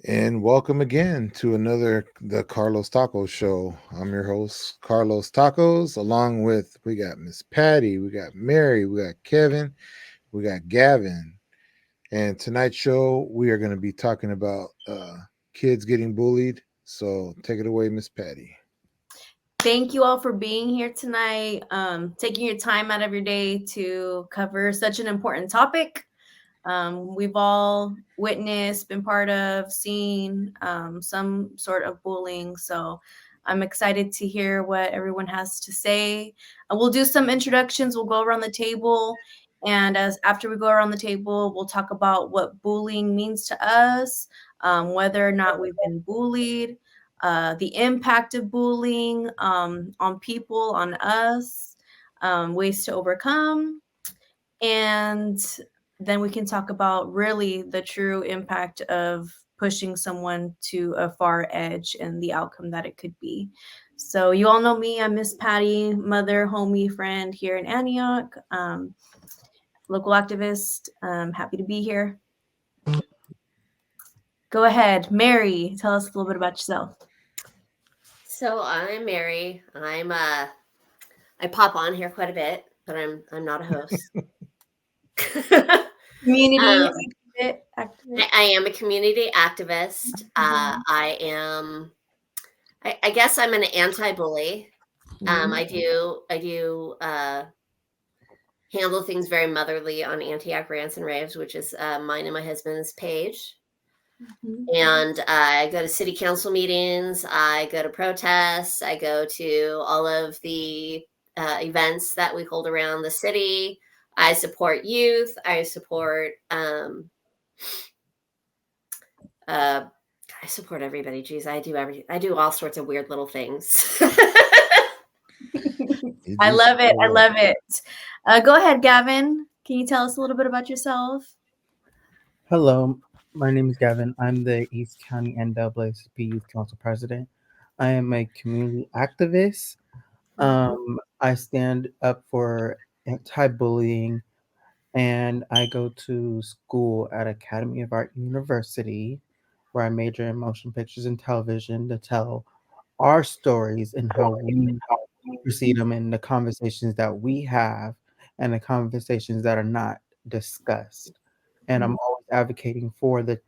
And welcome again to the Carlos Tacos show. I'm your host, Carlos Tacos, along with we got Miss Patty, we got Mary, we got Kevin, we got Gavin. And tonight's show we are going to be talking about kids getting bullied. So take it away, Miss Patty. Thank you all for being here tonight, taking your time out of your day to cover such an important topic. We've all witnessed, been part of, seen some sort of bullying. So I'm excited to hear what everyone has to say. We'll do some introductions. We'll go around the table. And as after we go around the table, we'll talk about what bullying means to us, whether or not we've been bullied, the impact of bullying on people, on us, ways to overcome, and then we can talk about really the true impact of pushing someone to a far edge and the outcome that it could be. So you all know me. I'm Miss Patty, mother, homie, friend here in Antioch, local activist. Happy to be here. Go ahead, Mary. Tell us a little bit about yourself. So I'm Mary. I pop on here quite a bit, but I'm not a host. Community um, activist. I am a community activist. I guess I'm an anti-bully. I do handle things very motherly on Antioch Rants and Raves, which is mine and my husband's page. And I go to city council meetings. I go to protests. I go to all of the events that we hold around the city. I support youth. Uh, I support everybody. Geez, I do all sorts of weird little things. I love it. I love it. Go ahead, Gavin. Can you tell us a little bit about yourself? Hello, my name is Gavin. I'm the East County NAACP Youth Council President. I am a community activist. I stand up for anti-bullying, and I go to school at Academy of Art University, where I major in motion pictures and television to tell our stories and how we proceed them in the conversations that we have and the conversations that are not discussed. And I'm always advocating for the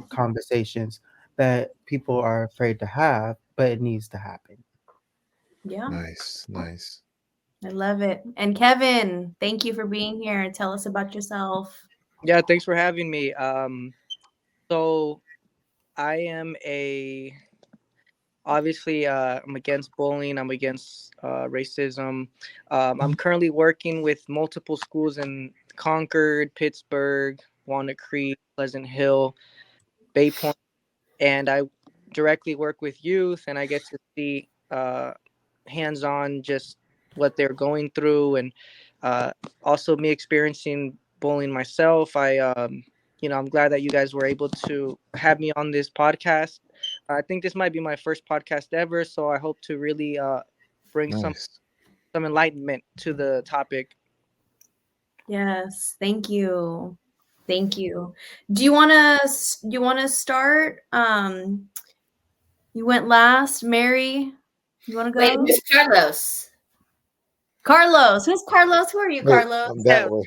conversations that people are afraid to have, but it needs to happen. Yeah. Nice. I love it. And Kevin, thank you for being here. Tell us about yourself. Yeah, thanks for having me. So I am a obviously I'm against bullying. I'm against racism. I'm currently working with multiple schools in Concord, Pittsburgh, Walnut Creek, Pleasant Hill, Bay Point, and I directly work with youth, and I get to see hands-on just what they're going through, and uh, also me experiencing bullying myself. I'm glad that you guys were able to have me on this podcast. I think this might be my first podcast ever, so I hope to really bring Nice. some enlightenment to the topic. Yes, thank you. Thank you. Do you want to start? You went last, Mary. You want to Wait, go? who's Carlos? Carlos. Who's Carlos? Who are you, Wait, Carlos? I'm that way.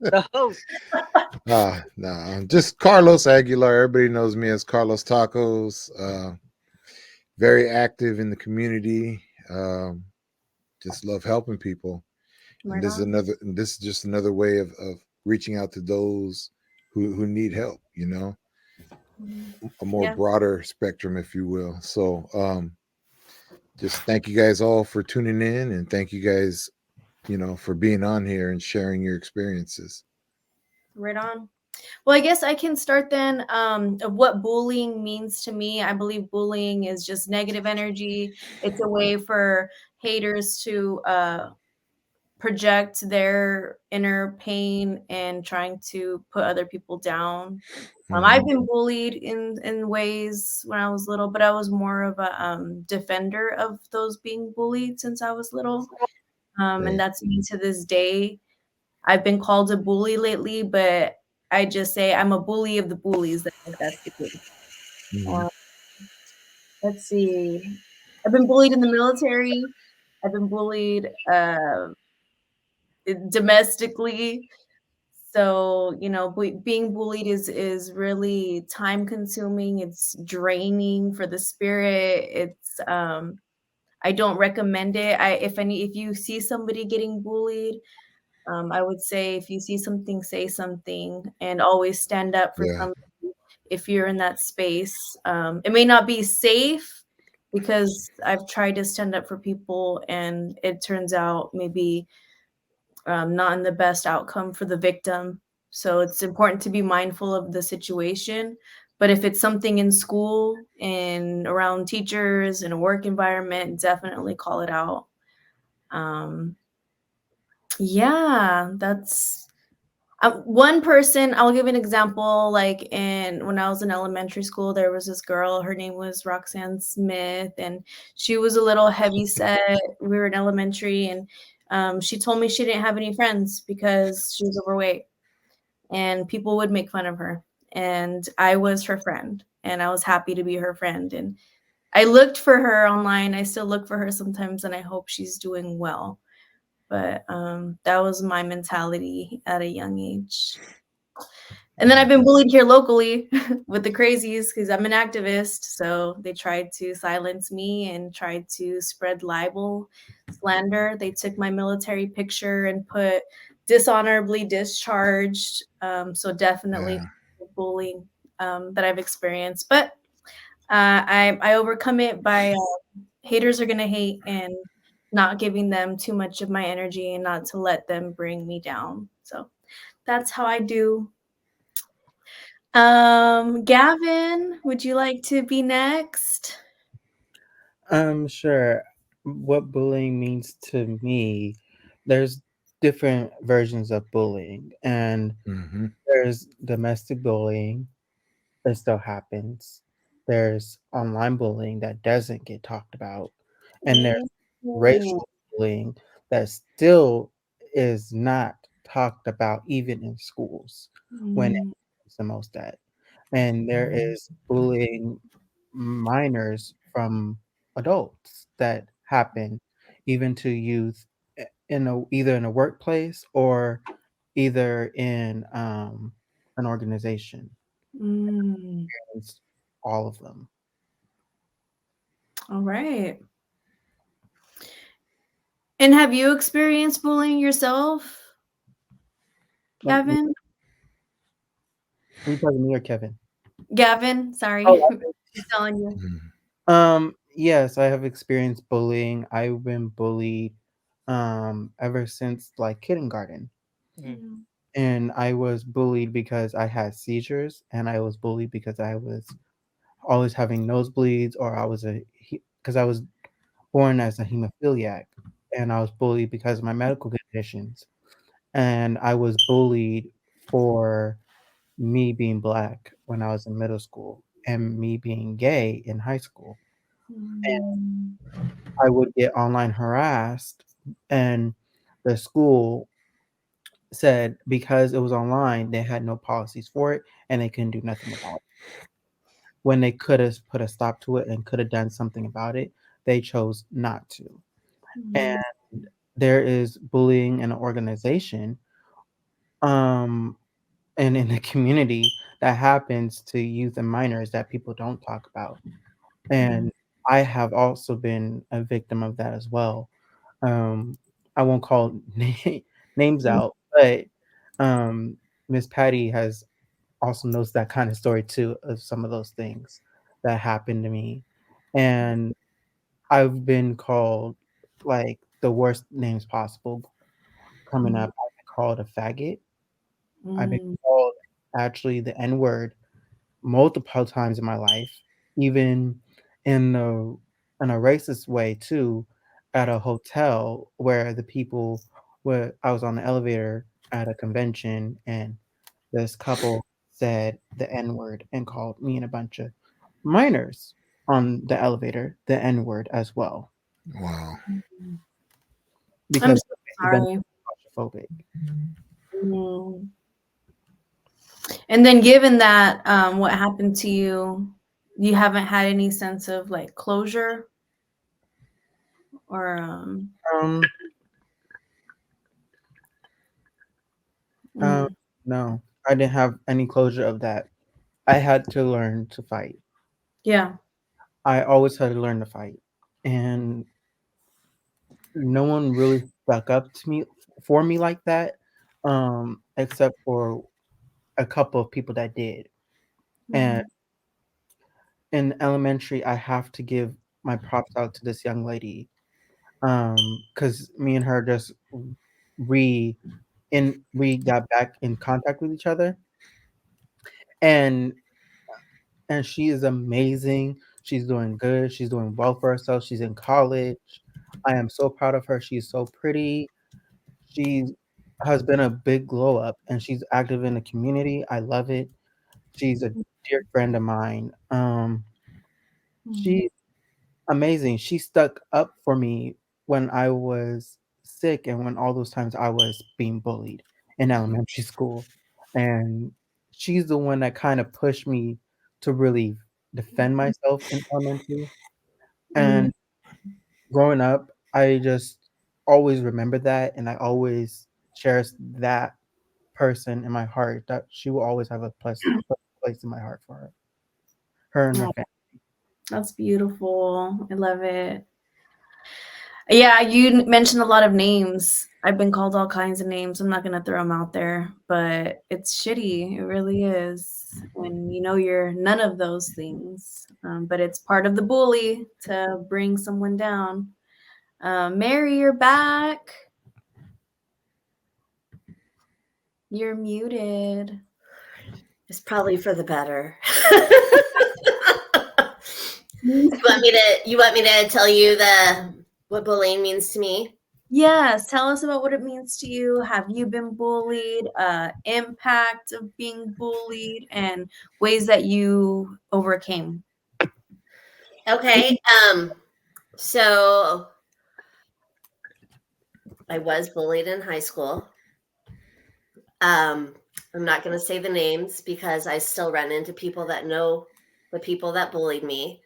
The host. No, just Carlos Aguilar. Everybody knows me as Carlos Tacos. Very active in the community. Um, just love helping people. And Right on. this is just another way of reaching out to those who need help, a more Yeah. broader spectrum, if you will. So just thank you guys all for tuning in, and thank you guys, for being on here and sharing your experiences. Right on. Well, I guess I can start then of what bullying means to me. I believe bullying is just negative energy. It's a way for haters to project their inner pain and trying to put other people down. I've been bullied in ways when I was little, but I was more of a defender of those being bullied since I was little, and Right. that's me to this day. I've been called a bully lately, but I just say I'm a bully of the bullies. That's the case. Mhm. Uh, let's see. I've been bullied in the military. I've been bullied domestically. So, being bullied is really time consuming. It's draining for the spirit. I don't recommend it. If you see somebody getting bullied, I would say if you see something, say something, and always stand up for Yeah. somebody if you're in that space. It may not be safe because I've tried to stand up for people and it turns out maybe not in the best outcome for the victim. So it's important to be mindful of the situation. But if it's something in school and around teachers in a work environment, definitely call it out. Um, yeah, that's one person. I'll give an example. Like when I was in elementary school, there was this girl. Her name was Roxanne Smith, and she was a little heavy set. We were in elementary, and she told me she didn't have any friends because she was overweight, and people would make fun of her. And I was her friend, and I was happy to be her friend. And I looked for her online. I still look for her sometimes, and I hope she's doing well. But that was my mentality at a young age. And then I've been bullied here locally with the crazies because I'm an activist. So they tried to silence me and tried to spread libel, slander. They took my military picture and put dishonorably discharged. So definitely Yeah. bullying that I've experienced. But I overcome it by haters are gonna hate and not giving them too much of my energy and not to let them bring me down. So that's how I do. Gavin, would you like to be next? Sure. What bullying means to me, there's different versions of bullying, and Hmm. there's domestic bullying that still happens. There's online bullying that doesn't get talked about, and there's Ooh. racial bullying that still is not talked about even in schools when Mm, it's the most at. And there is bullying minors from adults that happen even to youth either in a workplace or either in an organization. mm. It's all of them. All right. And have you experienced bullying yourself, Like, Gavin? are you talking to me or Kevin? Gavin, sorry. Oh, I'm telling you. yes, I have experienced bullying. I've been bullied ever since like kindergarten. Mm. Mm, And I was bullied because I had seizures, and I was bullied because I was always having nosebleeds, or because I was born as a hemophiliac, and I was bullied because of my medical conditions, and I was bullied for me being black when I was in middle school, and me being gay in high school. mm, I would get online harassed, and the school said because it was online, they had no policies for it and they couldn't do nothing about it. When they could have put a stop to it and could have done something about it, they chose not to. mm, And there is bullying in an organization, um, and in the community that happens to youth and minors that people don't talk about. mm, And I have also been a victim of that as well. I won't call names mm, out, but Miss Patty has also knows that kind of story too of some of those things that happened to me. And I've been called like the worst names possible coming mm, up. I've been called a faggot. I've been mm, called actually the N word multiple times in my life, even in the in a racist way too, at a hotel where the people where I was on the elevator at a convention and this couple said the N word and called me and a bunch of minors on the elevator the N word as well Wow. mm. I'm because so they've been sorry. claustrophobic. Mm. And then given that what happened to you, you haven't had any sense of like closure or Um, mm, no, I didn't have any closure of that. I had to learn to fight. yeah. I always had to learn to fight, and no one really stuck up to me for me like that, except for a couple of people that did. And in elementary, I have to give my props out to this young lady, because me and her just re we got back in contact with each other, and she is amazing. She's doing good. She's doing well for herself. She's in college. I am so proud of her. She's so pretty. She has been a big glow up, and she's active in the community. I love it. She's a dear friend of mine. She's amazing. She stuck up for me when I was sick and when all those times I was being bullied in elementary school. And she's the one that kind of pushed me to really defend myself in elementary. And growing up, I just always remember that, and I always cherish that person in my heart. That she will always have a place in my heart for her and her Oh, family. that's beautiful. I love it. Yeah, you mentioned a lot of names. I've been called all kinds of names. I'm not gonna throw them out there, but it's shitty. It really is. And you know you're none of those things. But it's part of the bully to bring someone down. Mary, you're back. You're muted. It's probably for the better. You want me to tell you what bullying means to me? Yes, tell us about what it means to you. Have you been bullied? Impact of being bullied and ways that you overcame. Okay. So I was bullied in high school. I'm not going to say the names because I still run into people that know the people that bullied me.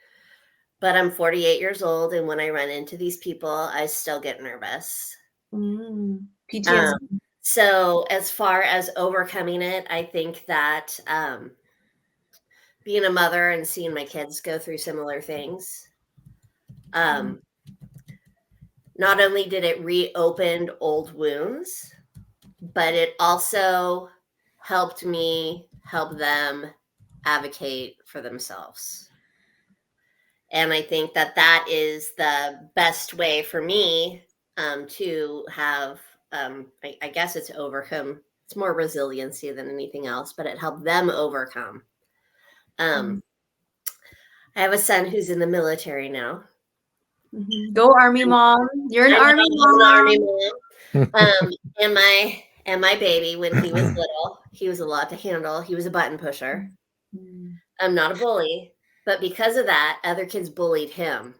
But I'm 48 years old, and when I run into these people, I still get nervous. PTSD. So as far as overcoming it, I think that being a mother and seeing my kids go through similar things, not only did it reopen old wounds, but it also helped me help them advocate for themselves. And I think that is the best way for me to have, I guess it's overcome. It's more resiliency than anything else, but it helped them overcome. I have a son who's in the military now. Go Army mom. You're an Army mom. And my baby, when he was little, he was a lot to handle. He was a button pusher. I'm not a bully, but because of that, other kids bullied him.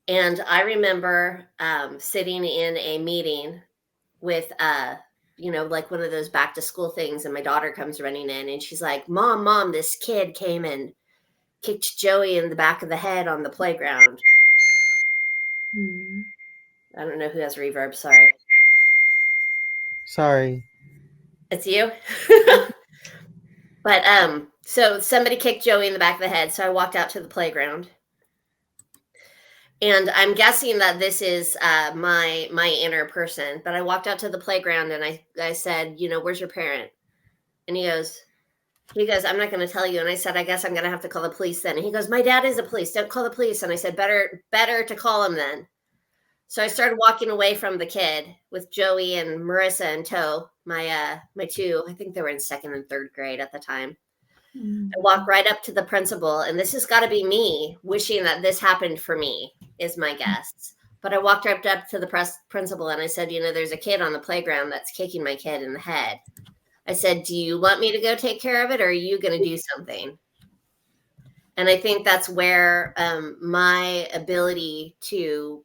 And I remember sitting in a meeting with, like one of those back to school things, and my daughter comes running in, and she's like, "Mom, this kid came and kicked Joey in the back of the head on the playground." I don't know who has reverb. Sorry. Sorry. It's you. But so somebody kicked Joey in the back of the head. So I walked out to the playground. And I'm guessing that this is my inner person. But I walked out to the playground and I said, "Where's your parent?" And he goes, "I'm not going to tell you." And I said, "I guess I'm going to have to call the police then." And he goes, "My dad is a police. Don't call the police." And I said, better to call him then. So I started walking away from the kid with Joey and Marissa in tow. My two, I think they were in second and third grade at the time. I walked right up to the principal, and this has got to be me wishing that this happened for me, is my guess. But I walked right up to the principal and I said, "There's a kid on the playground that's kicking my kid in the head." I said, "Do you want me to go take care of it, or are you going to do something?" And I think that's where my ability to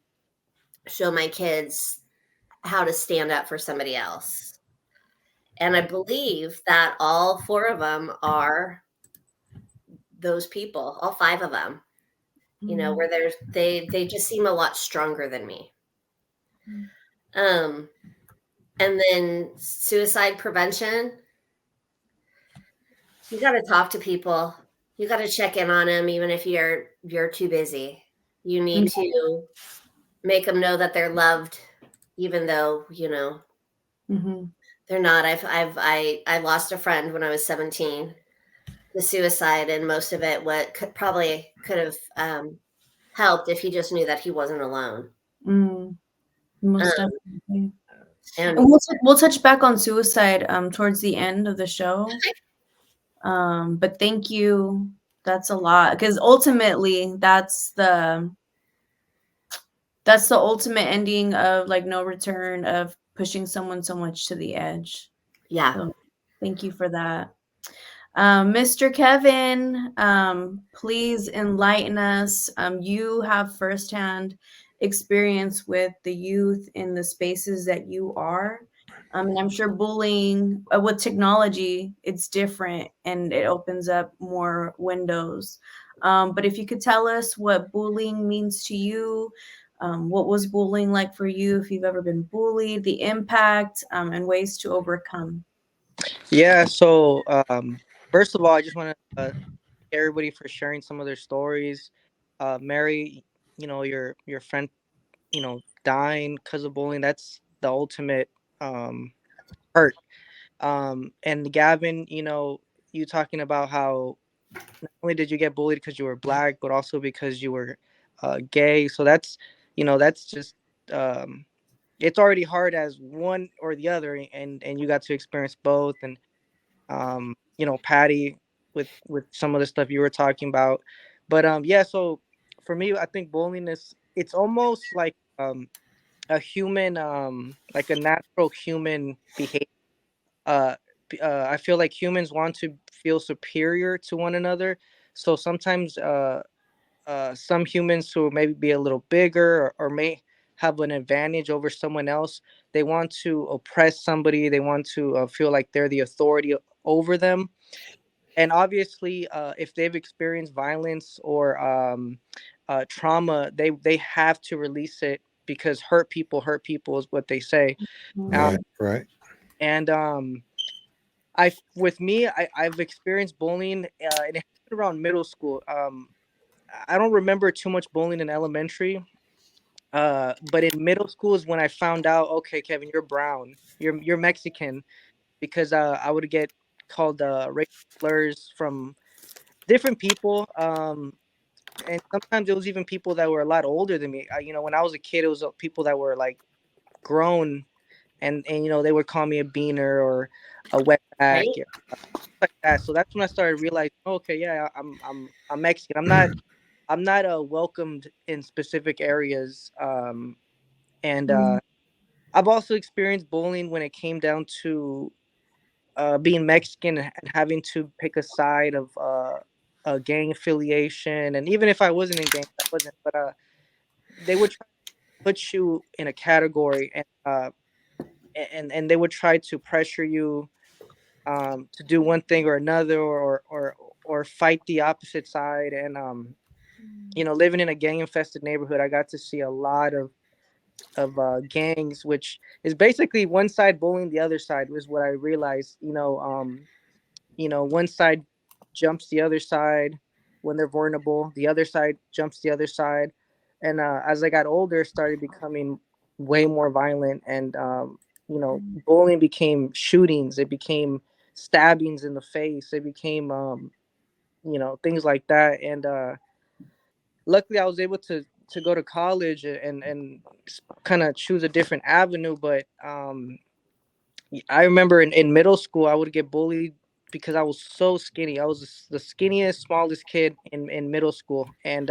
show my kids how to stand up for somebody else And I believe that all 4 of them are those people, all 5 of them, you know, where they just seem a lot stronger than me. And then suicide prevention, you got to talk to people. You got to check in on them, even if you're too busy. You need to make them know that they're loved, even though, you know, they're not. I lost a friend when I was 17 to suicide, and most of it probably could have helped if he just knew that he wasn't alone. Most Um, definitely. and And we'll touch back on suicide towards the end of the show. But thank you. That's a lot, because ultimately that's the ultimate ending of like no return, of pushing someone so much to the edge. yeah, So thank you for that. Mr. Kevin, please enlighten us. You have firsthand experience with the youth in the spaces that you are. And I'm sure bullying with technology, it's different and it opens up more windows. But if you could tell us what bullying means to you, what was bullying like for you, if you've ever been bullied, the impact, and ways to overcome. Yeah. So, first of all, I just want to thank everybody for sharing some of their stories. Mary, you know, your friend, you know, dying because of bullying. That's the ultimate hurt. And Gavin, you know, you talking about how not only did you get bullied because you were black, but also because you were gay. So that's, you know, that's just it's already hard as one or the other, and you got to experience both. And you know, Patty, with some of the stuff you were talking about. But yeah, so for me, I think bullying is, it's almost like a human, like a natural human behavior. uh, I feel like humans want to feel superior to one another. So sometimes some humans who maybe be a little bigger, or may have an advantage over someone else, they want to oppress somebody. They want to feel like they're the authority over them. And obviously, if they've experienced violence or trauma, they have to release it, because hurt people is what they say. Um, Right, right. and with me, I've experienced bullying, and it happened around middle school. I don't remember too much bullying in elementary, but in middle school is when I found out, okay, Kevin, you're brown, you're Mexican, because I would get called racial slurs from different people, and sometimes it was even people that were a lot older than me. You know, when I was a kid, it was people that were like grown, and you know, they would call me a beaner or a wetback, right. like that. So that's when I started realizing, okay, yeah, I'm Mexican. I'm not welcomed in specific areas. And I've also experienced bullying when it came down to being Mexican and having to pick a side of a gang affiliation. And even if I wasn't in gang, I wasn't. But they would try to put you in a category, and they would try to pressure you to do one thing or another, or fight the opposite side. And you know, living in a gang infested neighborhood, I got to see a lot of gangs, which is basically one side bullying the other side, was what I realized. You know, one side jumps the other side when they're vulnerable. The other side jumps the other side, and as I got older, it started becoming way more violent. And you know, bullying became shootings. It became stabbings in the face. It became you know, things like that. And luckily, I was able to go to college and kind of choose a different avenue. But I remember in middle school, I would get bullied because I was so skinny. I was the skinniest, smallest kid in middle school. And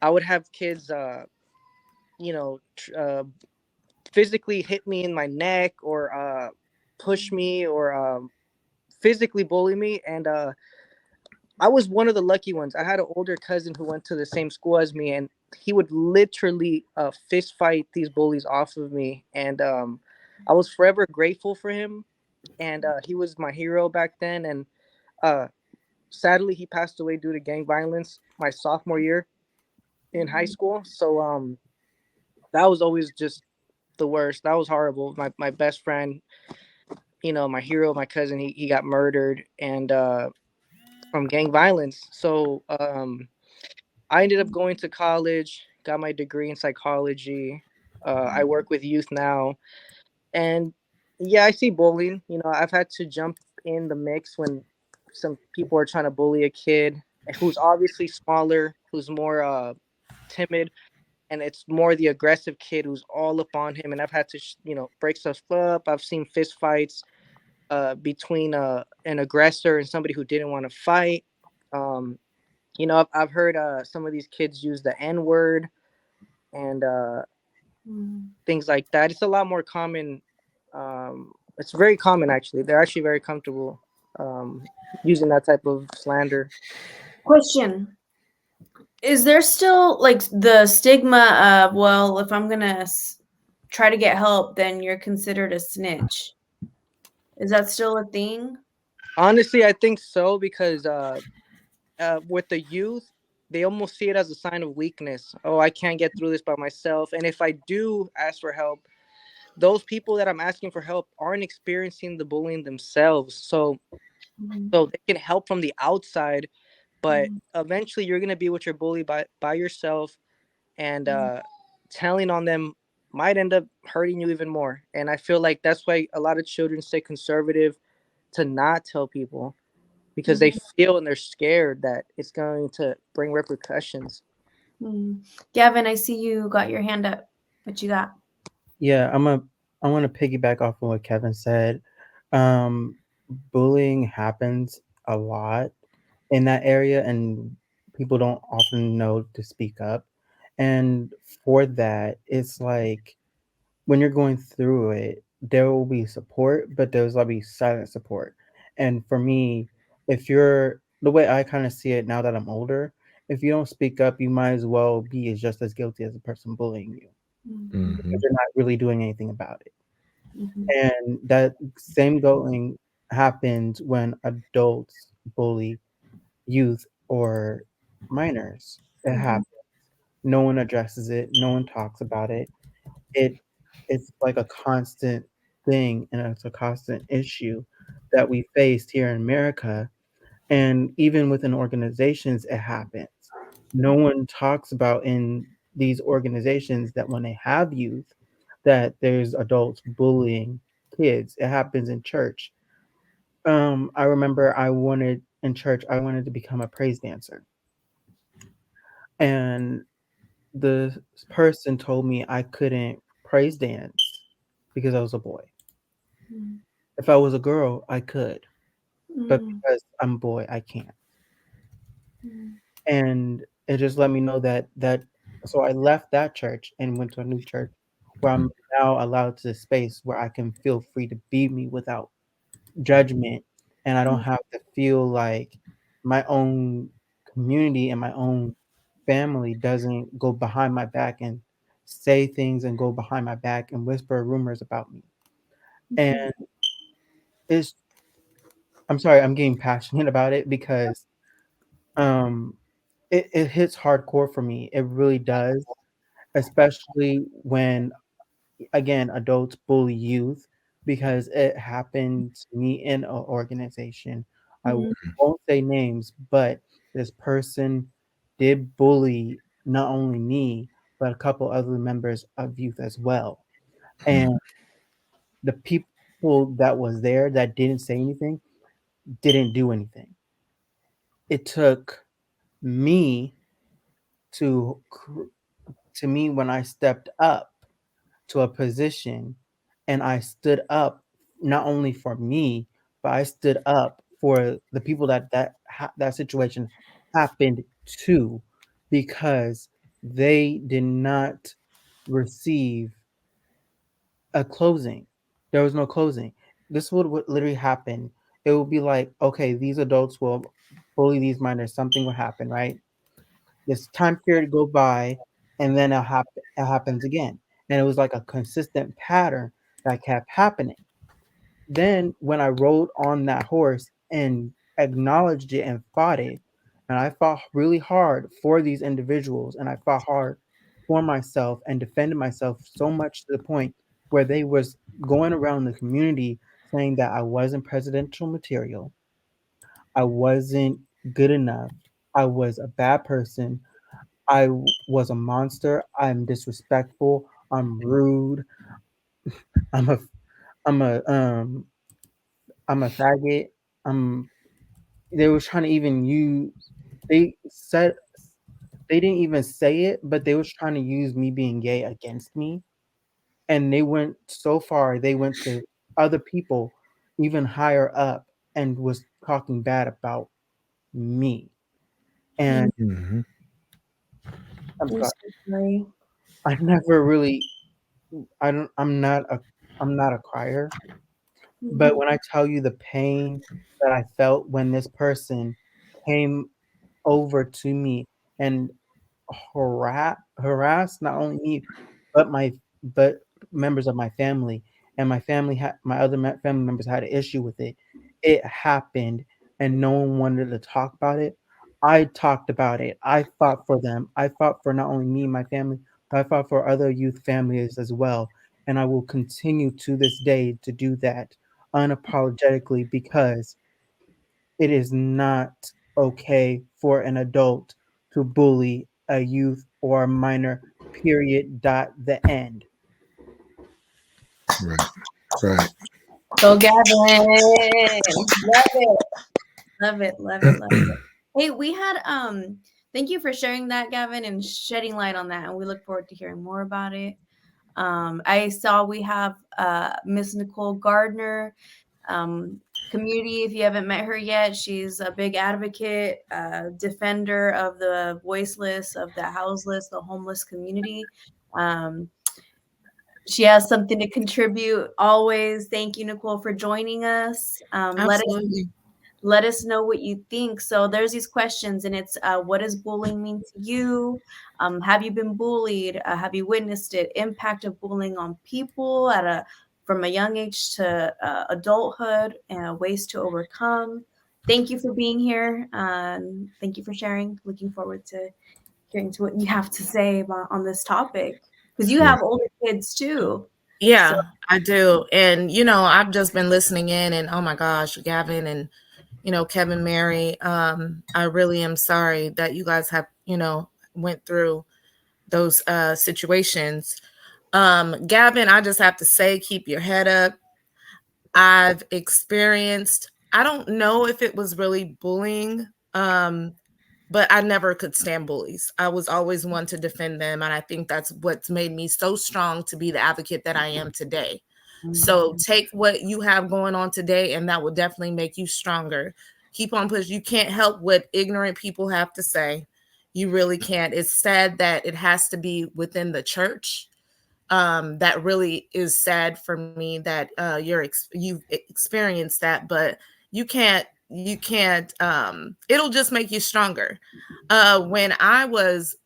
I would have kids, you know, physically hit me in my neck, or push me, or physically bully me. And I was one of the lucky ones. I had an older cousin who went to the same school as me, and he would literally fist fight these bullies off of me. And I was forever grateful for him, and he was my hero back then. And uh, sadly, he passed away due to gang violence my sophomore year in high school. So that was always just the worst. That was horrible. My best friend, my hero, my cousin, he got murdered, and from gang violence. So I ended up going to college, got my degree in psychology. I work with youth now, and yeah, I see bullying. I've had to jump in the mix when some people are trying to bully a kid who's obviously smaller, who's more timid, and it's more the aggressive kid who's all up on him. And I've had to, break stuff up. I've seen fist fights between an aggressor and somebody who didn't want to fight. Um, I've heard some of these kids use the N word and things like that. It's a lot more common. It's very common, actually. They're actually very comfortable um, using that type of slander. Question: is there still like the stigma of, well, if I'm gonna try to get help, then you're considered a snitch? Is that still a thing? Honestly, I think so because with the youth, they almost see it as a sign of weakness. Oh, I can't get through this by myself. And if I do ask for help, those people that I'm asking for help aren't experiencing the bullying themselves. So they can help from the outside, but eventually you're gonna be with your bully by yourself, and telling on them might end up hurting you even more. And I feel like that's why a lot of children stay conservative to not tell people because they feel and they're scared that it's going to bring repercussions. Gavin, I see you got your hand up. What you got? Yeah, I want to piggyback off of what Kevin said. Um, Bullying happens a lot in that area, and people don't often know to speak up. And for that, it's like when you're going through it, there will be support, but there's will be silent support. And for me, if you're the way I kind of see it now that I'm older, if you don't speak up, you might as well be just as guilty as the person bullying you because you're not really doing anything about it. And that same going happens when adults bully youth or minors. It happens. No one addresses it. No one talks about it. It it's like a constant thing, and it's a constant issue that we faced here in America. And even within organizations, it happens. No one talks about in these organizations that when they have youth, that there's adults bullying kids. It happens in church. I remember I wanted to become a praise dancer. And the person told me I couldn't praise dance because I was a boy. If I was a girl, I could, but because I'm a boy, I can't. And it just let me know that so I left that church and went to a new church where I'm now allowed to space where I can feel free to be me without judgment, and I don't have to feel like my own community and my own family doesn't go behind my back and say things and go behind my back and whisper rumors about me. And it's I'm sorry, I'm getting passionate about it because um it hits hardcore for me. It really does, especially when again adults bully youth because it happened to me in an organization. I won't say names, but this person did bully not only me but a couple other members of youth as well. And the people that was there that didn't say anything didn't do anything. It took me to to me when I stepped up to a position and I stood up not only for me, but I stood up for the people that situation happened to because they did not receive a closing. There was no closing. This would literally happen. It would be like, okay, these adults will bully these minors. Something will happen, right? This time period go by, and then it happens again. And it was like a consistent pattern that kept happening. Then when I rode on that horse and acknowledged it and fought it, and I fought really hard for these individuals, and I fought hard for myself and defended myself so much to the point where they was going around the community saying that I wasn't presidential material, I wasn't good enough, I was a bad person, was a monster, I'm disrespectful, I'm rude, I'm a I'm a um I'm a faggot. I'm They was trying to even use they said they didn't even say it, but they was trying to use me being gay against me. And they went so far, they went to other people even higher up and was talking bad about me. And Hmm. I'm I'm sorry. so sorry. I never really I don't I'm not a crier, but Mhm. when I tell you the pain that I felt when this person came over to me and harass not only me but but members of my family, and my other family members had an issue with it. It happened and no one wanted to talk about it. I talked about it. I fought for them. I fought for not only me and my family, but I fought for other youth families as well, and I will continue to this day to do that unapologetically, because it is not okay for an adult to bully a youth or a minor, period, dot, the end. Right. Right. Go, Gavin. Love it. Love it. Love it. Love it. Hey, we had thank you for sharing that, Gavin, and shedding light on that. And we look forward to hearing more about it. I saw we have Miss Nicole Gardner, um, community. If you haven't met her yet, she's a big advocate, defender of the voiceless, of the houseless, the homeless community. Um, she has something to contribute always. Thank you, Nicole, for joining us. Absolutely. Let us know what you think. So there's these questions, and it's what does bullying mean to you? Have you been bullied? Have you witnessed it? Impact of bullying on people at a from a young age to adulthood, and ways to overcome. Thank you for being here. Thank you for sharing. Looking forward to hearing to what you have to say about on this topic, because you Right. have older kids too. So Yeah, I do. And, I've just been listening in and oh my gosh, Gavin and, Kevin, Mary, I really am sorry that you guys have, went through those situations. Gavin, I just have to say, keep your head up. I've experienced, I don't know if it was really bullying, but I never could stand bullies. I was always one to defend them. And I think that's what's made me so strong to be the advocate that I am today. So take what you have going on today, and that will definitely make you stronger. Keep on pushing. You can't help what ignorant people have to say. You really can't. It's sad that it has to be within the church. That really is sad for me that you've experienced that, but you can't it'll just make you stronger. When I was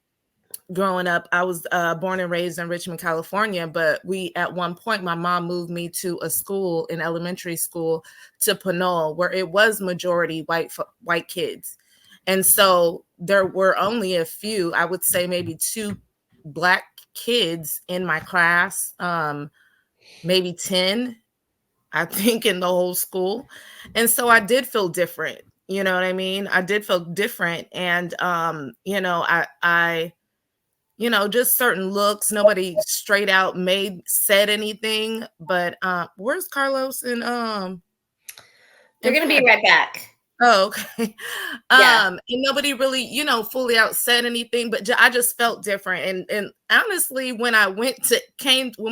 growing up, I was born and raised in Richmond, California, but we at one point my mom moved me to a school, in elementary school, to Pinole, where it was majority white kids. And so there were only a few, I would say maybe two black kids in my class, maybe 10, I think, in the whole school. And so I did feel different. You know what I mean? I did feel different. And, just certain looks, nobody straight out said anything, but, where's Carlos They're and going to be Pat? right back. Oh, okay. Yeah. And nobody really, fully out said anything, but I just felt different. And honestly, when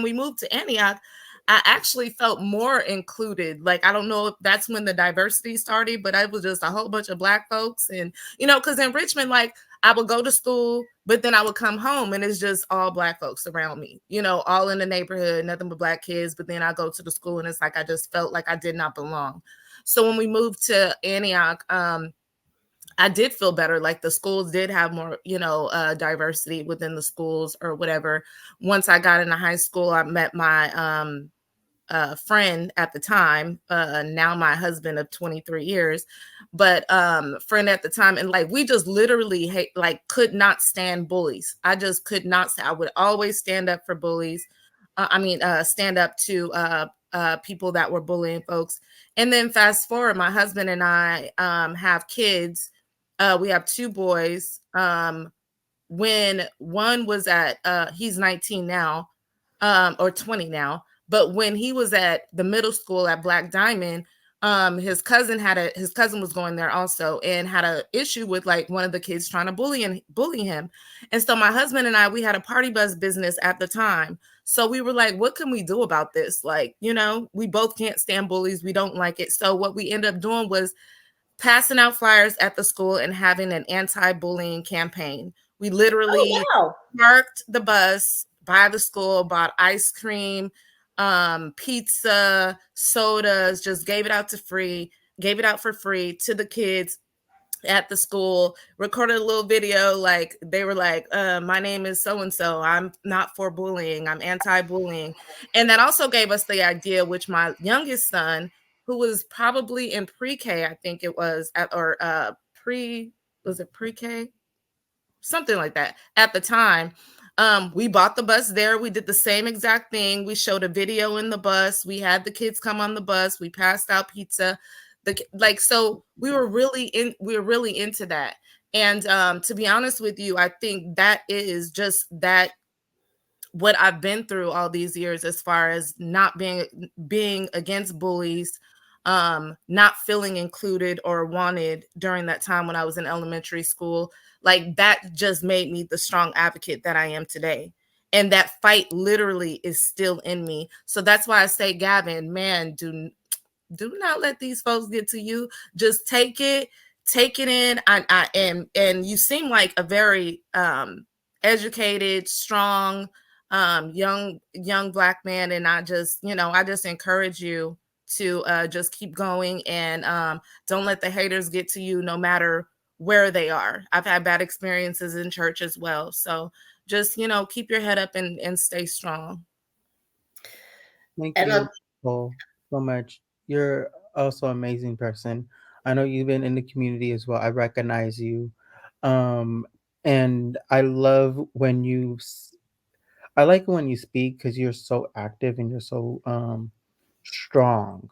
we moved to Antioch, I actually felt more included. Like, I don't know if that's when the diversity started, but I was just a whole bunch of black folks. And, because in Richmond, like, I would go to school, but then I would come home and it's just all black folks around me, all in the neighborhood, nothing but black kids. But then I go to the school and it's like I just felt like I did not belong. So when we moved to Antioch, I did feel better. Like, the schools did have more, diversity within the schools or whatever. Once I got into high school, I met my friend at the time, now my husband of 23 years, but friend at the time, and like we just literally could not stand bullies. I just could not. I would always stand up for bullies. Stand up to people that were bullying folks. And then fast forward, my husband and I have kids. We have two boys. When one was at he's 19 now, or 20 now, but when he was at the middle school at Black Diamond, his cousin was going there also and had a issue with like one of the kids trying to bully him. And so my husband and I, we had a party bus business at the time. So we were like, what can we do about this? Like, we both can't stand bullies. We don't like it. So what we ended up doing was passing out flyers at the school and having an anti-bullying campaign. We literally parked the bus by the school, bought ice cream, pizza, sodas, just gave it out for free to the kids at the school, recorded a little video. Like they were like, my name is so-and-so. I'm not for bullying. I'm anti-bullying. And that also gave us the idea, which my youngest son, who was probably in pre-K, I think it was, was it pre-K? Something like that at the time. We bought the bus there. We did the same exact thing. We showed a video in the bus. We had the kids come on the bus. We passed out pizza. So we were really into that. And to be honest with you, I think that is just that what I've been through all these years, as far as not being against bullies, not feeling included or wanted during that time when I was in elementary school. Like that just made me the strong advocate that I am today. And that fight literally is still in me. So that's why I say, Gavin, man, do not let these folks get to you. Just take it in. And you seem like a very educated, strong, young Black man. And I just encourage you to just keep going, and don't let the haters get to you, no matter where they are. I've had bad experiences in church as well. So just, keep your head up and stay strong. Thank you so much. You're also an amazing person. I know you've been in the community as well. I recognize you. And I love when I like when you speak, because you're so active and you're so strong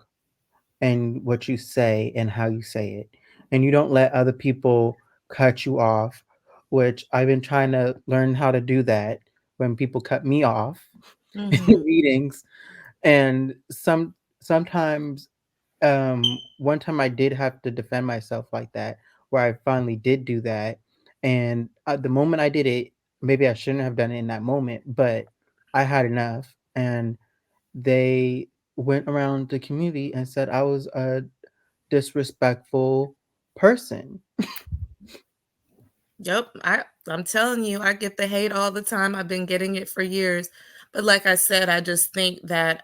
in what you say and how you say it. And you don't let other people cut you off, which I've been trying to learn how to do that when people cut me off in meetings. And sometimes one time I did have to defend myself like that, where I finally did do that. And the moment I did it, maybe I shouldn't have done it in that moment, but I had enough. And they went around the community and said I was a disrespectful person. Yep. I'm telling you, I get the hate all the time. I've been getting it for years. But like I said, I just think that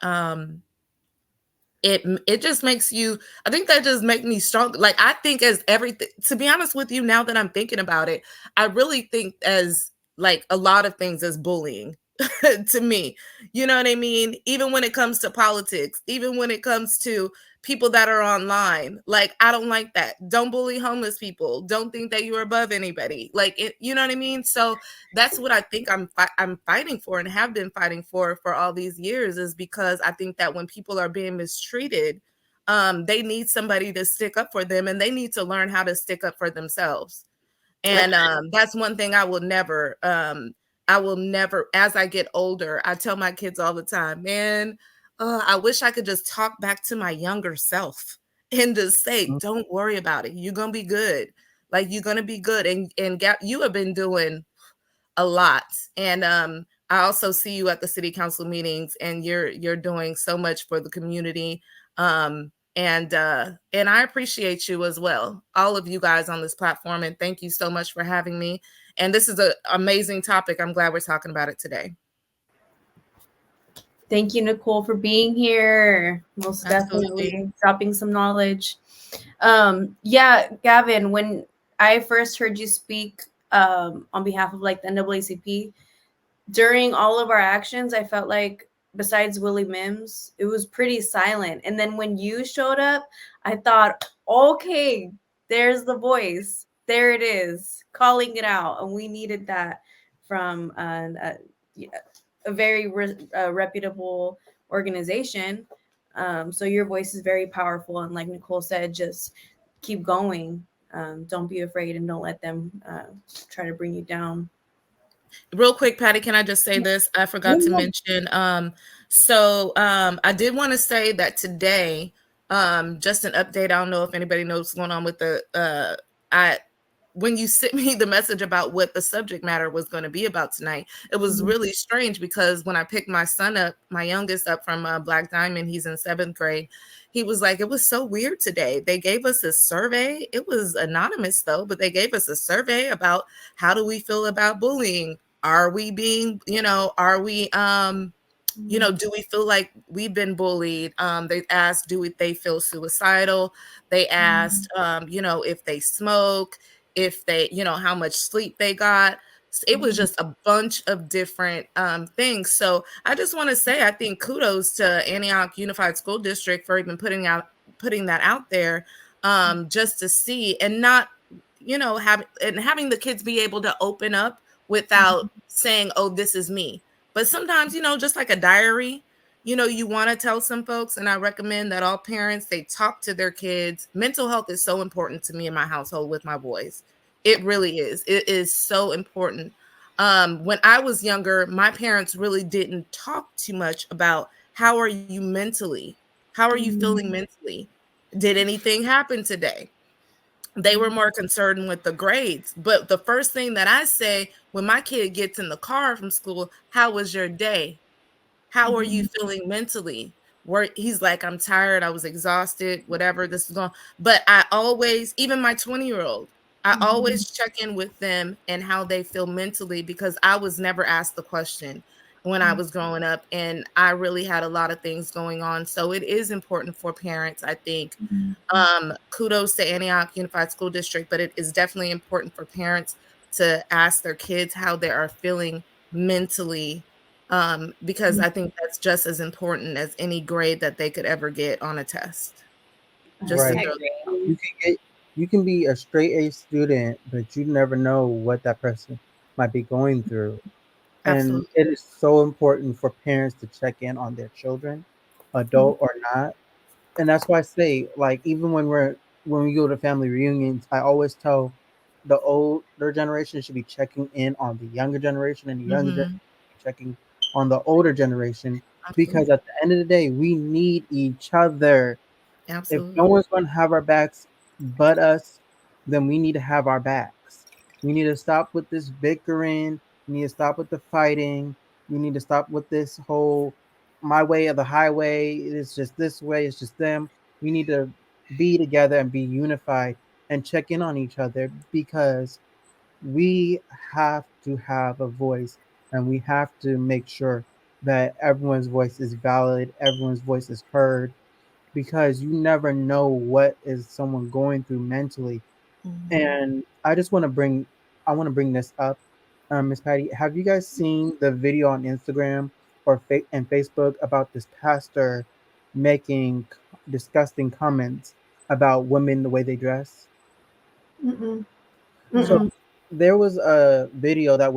it just makes you, I think that just make me strong. Like I think as everything, to be honest with you, now that I'm thinking about it, I really think as like a lot of things as bullying to me. You know what I mean? Even when it comes to politics, even when it comes to people that are online, like I don't like that. Don't bully homeless people. Don't think that you're above anybody. Like it, you know what I mean? So that's what I think I'm fighting for, and have been fighting for all these years, is because I think that when people are being mistreated, they need somebody to stick up for them, and they need to learn how to stick up for themselves. And that's one thing I will never, as I get older, I tell my kids all the time, man, I wish I could just talk back to my younger self and just say, don't worry about it. You're going to be good. Like you're going to be good. And you have been doing a lot. And I also see you at the city council meetings, and you're doing so much for the community. And I appreciate you as well, all of you guys on this platform. And thank you so much for having me. And this is an amazing topic. I'm glad we're talking about it today. Thank you, Nicole, for being here. Most definitely dropping some knowledge. Yeah, Gavin, when I first heard you speak on behalf of like the NAACP, during all of our actions, I felt like besides Willie Mims, it was pretty silent. And then when you showed up, I thought, okay, there's the voice. There it is, calling it out. And we needed that from a very reputable organization. So your voice is very powerful. And like Nicole said, just keep going. Don't be afraid and don't let them try to bring you down. Real quick, Patty, can I just say this? I forgot to mention. I did want to say that today, just an update. I don't know if anybody knows what's going on with the I when you sent me the message about what the subject matter was going to be about tonight, it was really strange because when I picked my son up, my youngest up from Black Diamond, he's in 7th grade. He was like, it was so weird today. They gave us a survey. It was anonymous though, but they gave us a survey about how do we feel about bullying? Are we being, are we, do we feel like we've been bullied? They asked, they feel suicidal? They asked, if they smoke, if they, how much sleep they got. It was just a bunch of different things. So I just want to say, I think kudos to Antioch Unified School District for even putting that out there, just to see and not, having the kids be able to open up without saying, oh, this is me. But sometimes, just like a diary, you want to tell some folks, and I recommend that all parents, they talk to their kids. Mental health is so important to me in my household with my boys. It really is. It is so important. When I was younger, my parents really didn't talk too much about how are you mentally? How are you feeling mentally? Did anything happen today? They were more concerned with the grades. But the first thing that I say when my kid gets in the car from school, how was your day? How are you feeling mentally? Where he's like, I'm tired, I was exhausted, whatever this is going. But I always, even my 20-year-old, I always check in with them and how they feel mentally, because I was never asked the question when I was growing up, and I really had a lot of things going on. So it is important for parents, I think. Kudos to Antioch Unified School District, but it is definitely important for parents to ask their kids how they are feeling mentally, because I think that's just as important as any grade that they could ever get on a test. Just to Right. throw that out. You can be a straight A student, but you never know what that person might be going through. And Absolutely. it is so important for parents to check in on their children, adult or not. And that's why I say, like, even when we go to family reunions, I always tell the older generation should be checking in on the younger generation, and the younger generation should be checking on the older generation, because Absolutely. at the end of the day, we need each other. If no Absolutely. one's going to have our backs but us, then we need to have our backs. We need to stop with this bickering. We need to stop with the fighting. We need to stop with this whole my way or the highway. It's just this way. It's just them. We need to be together and be unified and check in on each other, because we have to have a voice, and we have to make sure that everyone's voice is valid, everyone's voice is heard, because you never know what is someone going through mentally. And I want to bring this up, Miss Patty. Have you guys seen the video on Instagram or and Facebook about this pastor making disgusting comments about women the way they dress? Mm-mm. So Mm-mm. there was a video that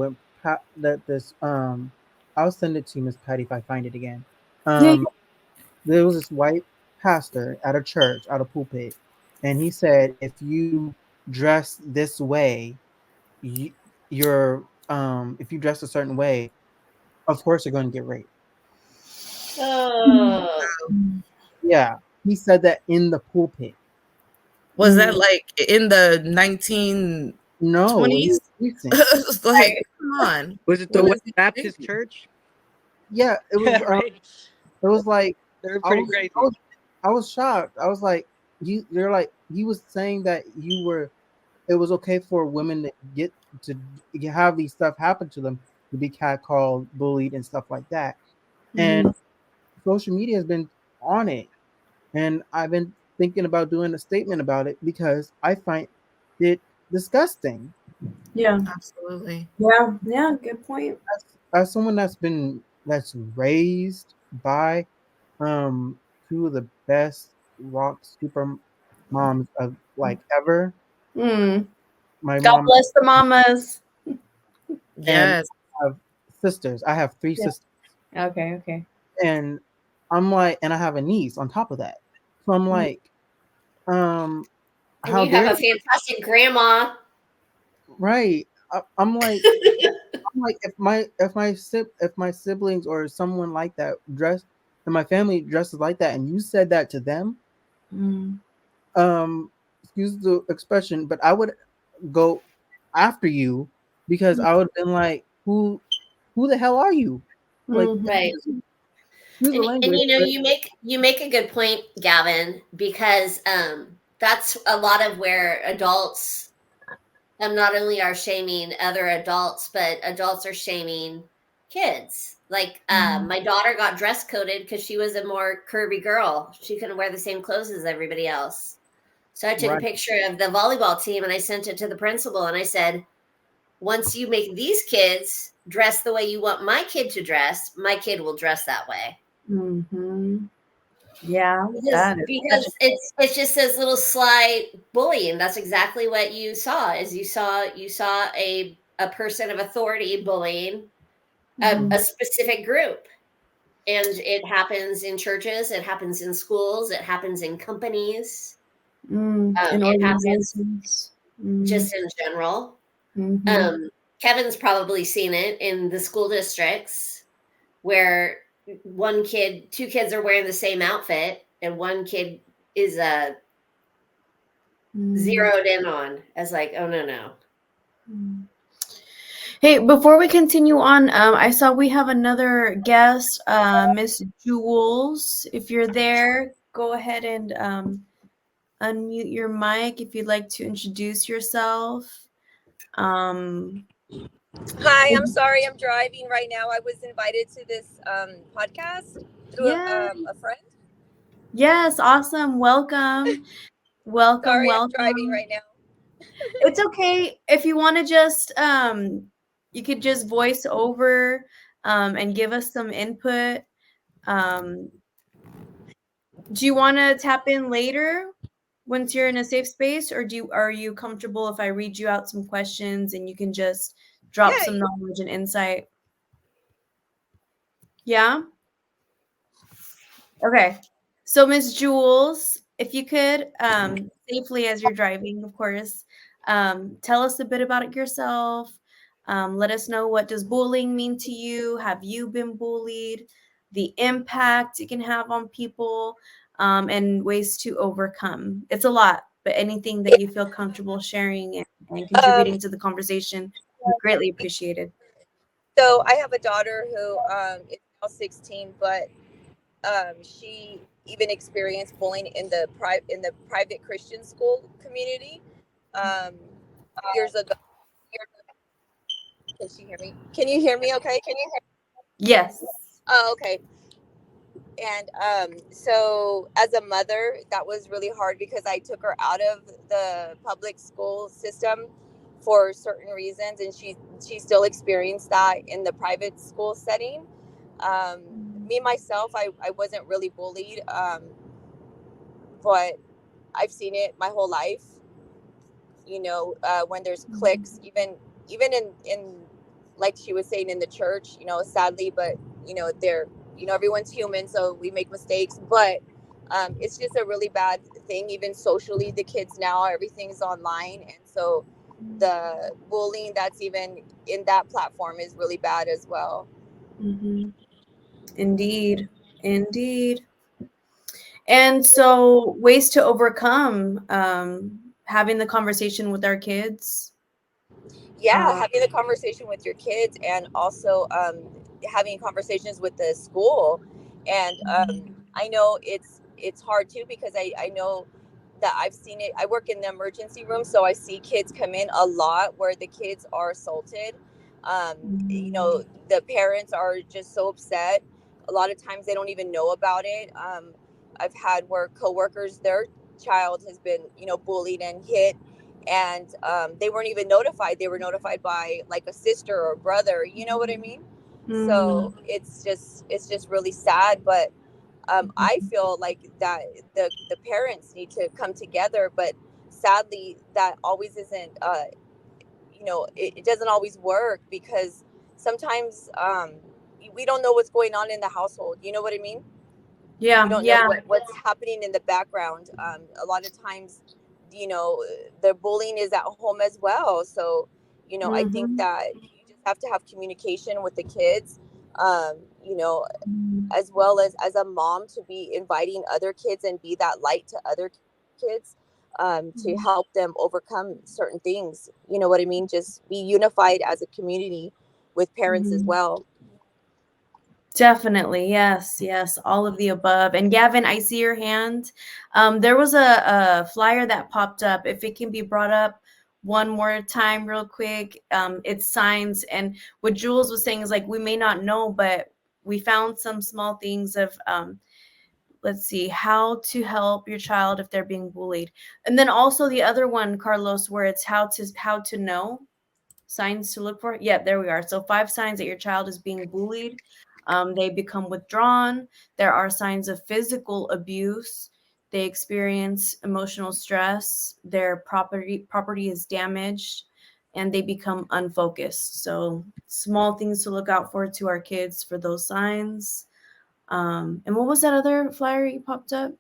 that this I'll send it to you, Miss Patty, if I find it again. Yeah. Um, there was this white pastor at a church, at a pulpit, and he said, if you dress this way, you, you're if you dress a certain way, of course you're going to get raped. Oh, Yeah, he said that in the pulpit. Was that like in the No, it 1920s? was recent. It's like, come on. Was it the What West is he Baptist thinking? Church? Yeah, it was. Right. It was like They're I pretty was. I crazy. was. I was shocked. I was like, you. They're like he was saying that you were. It was okay for women to have these stuff happen to them, to be catcalled, bullied, and stuff like that. And social media has been on it, and I've been thinking about doing a statement about it, because I find it disgusting. Yeah. Absolutely. Yeah. Yeah. Good point. As someone that's raised by two of the best rock super moms of like ever. Mm. My God mom bless the mamas. and Yes. I have sisters. I have three Yeah. sisters, Okay, okay. and I'm like, and I have a niece on top of that. So I'm like, um, And how you have dare a fantastic grandma. right? I'm like if my siblings or someone like that dress and my family dresses like that, and you said that to them, Mm. excuse the expression, but I would go after you because I would have been like, who the hell are you? Like, Mhm. Right. excuse the And language, but you make a good point, Gavin, because that's a lot of where adults not only are shaming other adults, but adults are shaming kids. Like my daughter got dress coded because she was a more curvy girl. She couldn't wear the same clothes as everybody else. So I took a right, picture of the volleyball team and I sent it to the principal and I said, once you make these kids dress the way you want my kid to dress, my kid will dress that way. Mhm. Yeah, Because that is such a because it's just this little sly bullying. That's exactly what you saw. Is you saw a person of authority bullying a specific group, and it happens in churches, it happens in schools, it happens in companies, in it happens organizations. Mm. just in general. Mhm. Um, Kevin's probably seen it in the school districts where two kids are wearing the same outfit, and one kid is Mm. zeroed in on as like, oh no, no. Mm. Hey, before we continue on, I saw we have another guest, Miss Jules. If you're there, go ahead and unmute your mic if you'd like to introduce yourself. Um, Hi, I'm sorry. I'm driving right now. I was invited to this podcast through yeah, a friend. yes, awesome. Welcome, welcome, Sorry, I'm driving welcome. right now. It's okay if you want to just you could just voice over and give us some input. Um, do you want to tap in later once you're in a safe space, or are you comfortable if I read you out some questions and you can just drop Yeah, some knowledge and insight? Yeah. Okay. So, Miss Jules, if you could, safely as you're driving, of course, tell us a bit about yourself. Let us know, what does bullying mean to you? Have you been bullied? The impact it can have on people, and ways to overcome. It's a lot, but anything that you feel comfortable sharing and um, contributing to the conversation, we greatly appreciated. so I have a daughter who is now 16, but she even experienced bullying in the private Christian school community um, years ago. Can she hear me? Can you hear me? Okay. Yes. Oh, okay. And so as a mother, that was really hard because I took her out of the public school system for certain reasons, and she still experienced that in the private school setting. um, Me myself, I wasn't really bullied, but I've seen it my whole life. When there's cliques, even in like she was saying, in the church, sadly, but they're, everyone's human, so we make mistakes. But it's just a really bad thing. Even socially, the kids now, everything's online, and so the bullying that's even in that platform is really bad as well. Mm-hmm. Indeed. Indeed. And so, ways to overcome, having the conversation with our kids. Yeah, Um, having the conversation with your kids, and also having conversations with the school. And I know it's hard too, because I know that I've seen it. I work in the emergency room, so I see kids come in a lot where the kids are assaulted. The parents are just so upset. A lot of times they don't even know about it. I've had where coworkers, their child has been, bullied and hit, and they weren't even notified. They were notified by like a sister or brother. You know what I mean? So it's just really sad. But I feel like that the parents need to come together, but sadly that always isn't it doesn't always work, because sometimes we don't know what's going on in the household, you know what I mean? We Yeah, don't know yeah. what's happening in the background. A lot of times, you know the bullying is at home as well. So I think Mm-hmm. that you just have to have communication with the kids, um, you know Mm-hmm. as well as a mom, to be inviting other kids and be that light to other kids, to help them overcome certain things. You know what I mean? Just be unified as a community with parents as Mm-hmm. well. Definitely. Yes, yes, all of the above. And Gavin, I see your hand. There was a flyer that popped up. If it can be brought up one more time, real quick, it's signs. And what Jules was saying is like, we may not know, but we found some small things of, let's see, how to help your child if they're being bullied. And then also the other one, Carlos, where it's how to know signs to look for. Yeah, there we are. So 5 signs that your child is being bullied. They become withdrawn. There are signs of physical abuse. They experience emotional stress. Their property is damaged, and they become unfocused. So small things to look out for to our kids for those signs. And what was that other flyer you popped up?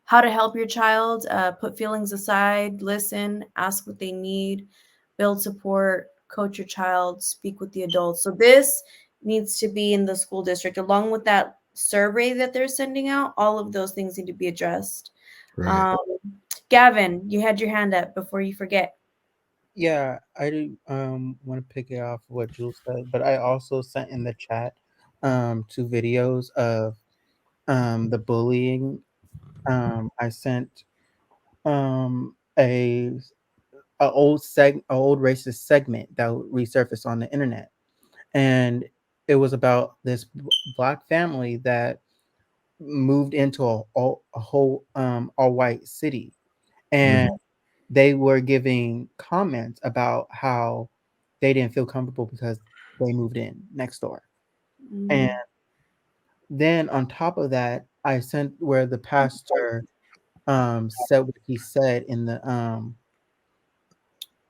How to help your child, put feelings aside, listen, ask what they need, build support, coach your child, speak with the adults. So this needs to be in the school district along with that survey that they're sending out. All of those things need to be addressed. Right. Um, Gavin, you had your hand up before you forget. Yeah, I do want to pick it off what Jules said, but I also sent in the chat 2 videos of the bullying. I sent a old racist segment that resurfaced on the internet, and it was about this black family that moved into a whole all white city, and Mhm. they were giving comments about how they didn't feel comfortable because they moved in next door. And Mm-hmm. then on top of that, I sent where the pastor said what he said in the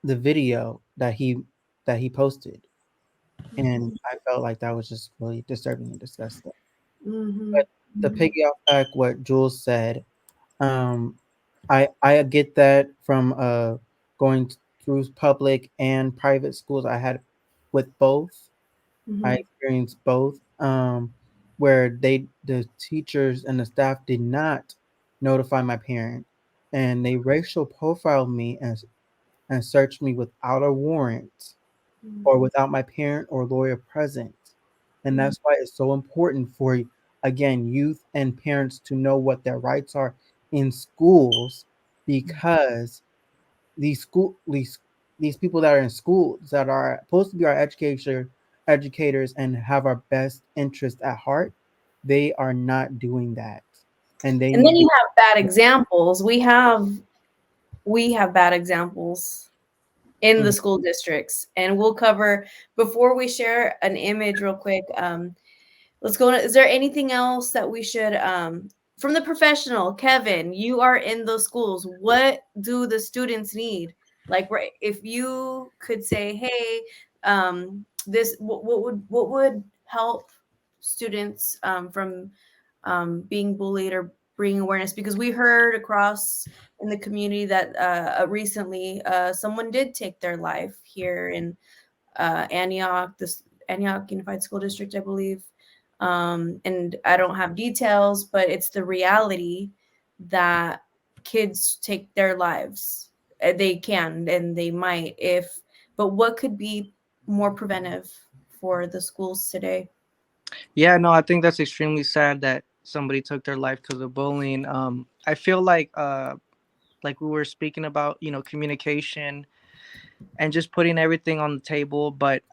video that he posted. And I felt like that was just really disturbing and disgusting. Mm-hmm. But to piggy off back what Jules said, um, I get that from going through public and private schools. I had with both. I Mm-hmm. experienced both, where the teachers and the staff did not notify my parent, and they racial profiled me and searched me without a warrant or without my parent or lawyer present. And Mm-hmm. that's why it's so important for, again, youth and parents to know what their rights are in schools, because these school these people that are in schools that are supposed to be our educators and have our best interest at heart, they are not doing that, and they And then need you to. have bad examples. We have bad examples in the Mm, school districts, and we'll cover before we share an image real quick. Let's go. Is there anything else that we should from the professional? Kevin, you are in those schools. What do the students need? Like, right, if you could say, hey, this what would help students from being bullied or bring awareness? Because we heard across in the community that recently someone did take their life here in Antioch, this Antioch Unified School District, I believe. And I don't have details, but it's the reality that kids take their lives. They can and they might if, but what could be more preventive for the schools today? Yeah, no, I think that's extremely sad that somebody took their life because of bullying. I feel like we were speaking about, communication and just putting everything on the table. But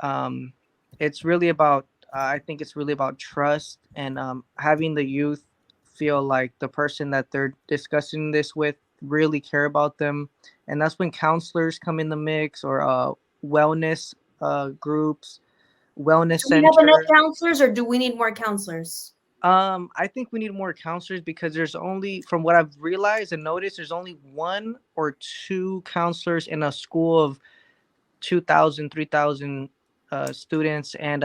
it's really about, I think it's really about trust and having the youth feel like the person that they're discussing this with really care about them. And that's when counselors come in the mix, or wellness groups, wellness Do we have enough center. counselors, or do we need more counselors? I think we need more counselors because there's only, from what I've realized and noticed, there's only one or two counselors in a school of 2,000, 3,000 students, and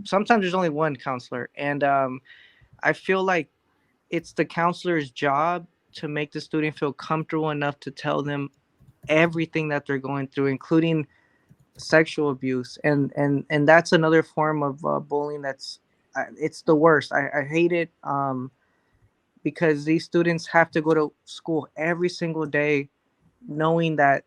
sometimes there's only one counselor. And I feel like it's the counselor's job to make the student feel comfortable enough to tell them everything that they're going through, including sexual abuse, and that's another form of bullying. That's it's the worst. I hate it, because these students have to go to school every single day knowing that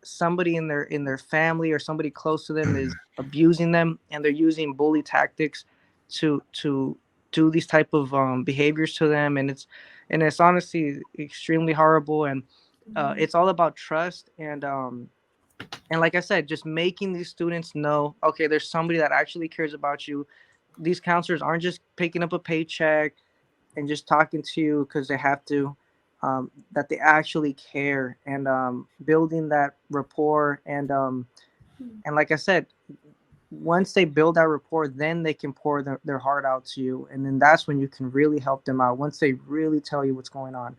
somebody in their family or somebody close to them is abusing them, and they're using bully tactics to do these type of behaviors to them, and it's honestly extremely horrible. And it's all about trust, and like I said, just making these students know, okay, there's somebody that actually cares about you. These counselors aren't just picking up a paycheck and just talking to you because they have to. That they actually care, and building that rapport, and like I said, once they build that rapport, then they can pour their heart out to you, and then that's when you can really help them out, once they really tell you what's going on.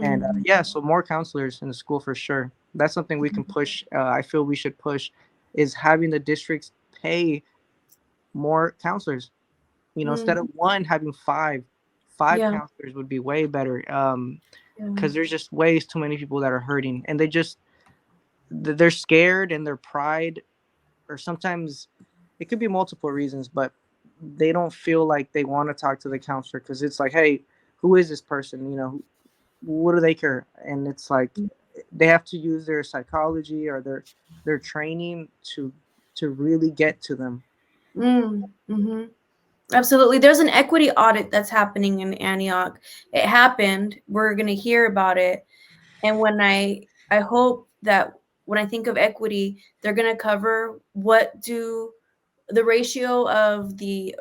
And yeah, so more counselors in the school for sure. That's something we can push. I feel we should push, is having the districts pay more counselors. Instead of one, having five Yeah. counselors would be way better. Yeah. Because there's just ways too many people that are hurting, and they're scared, and their pride, or sometimes it could be multiple reasons, but they don't feel like they want to talk to the counselor because it's like, hey, who is this person? What do they care? And it's like they have to use their psychology or their training to really get to them. Mm-hmm. Absolutely. There's an equity audit that's happening in Antioch. It happened. We're going to hear about it. And I hope that when I think of equity, they're going to cover what do the ratio of the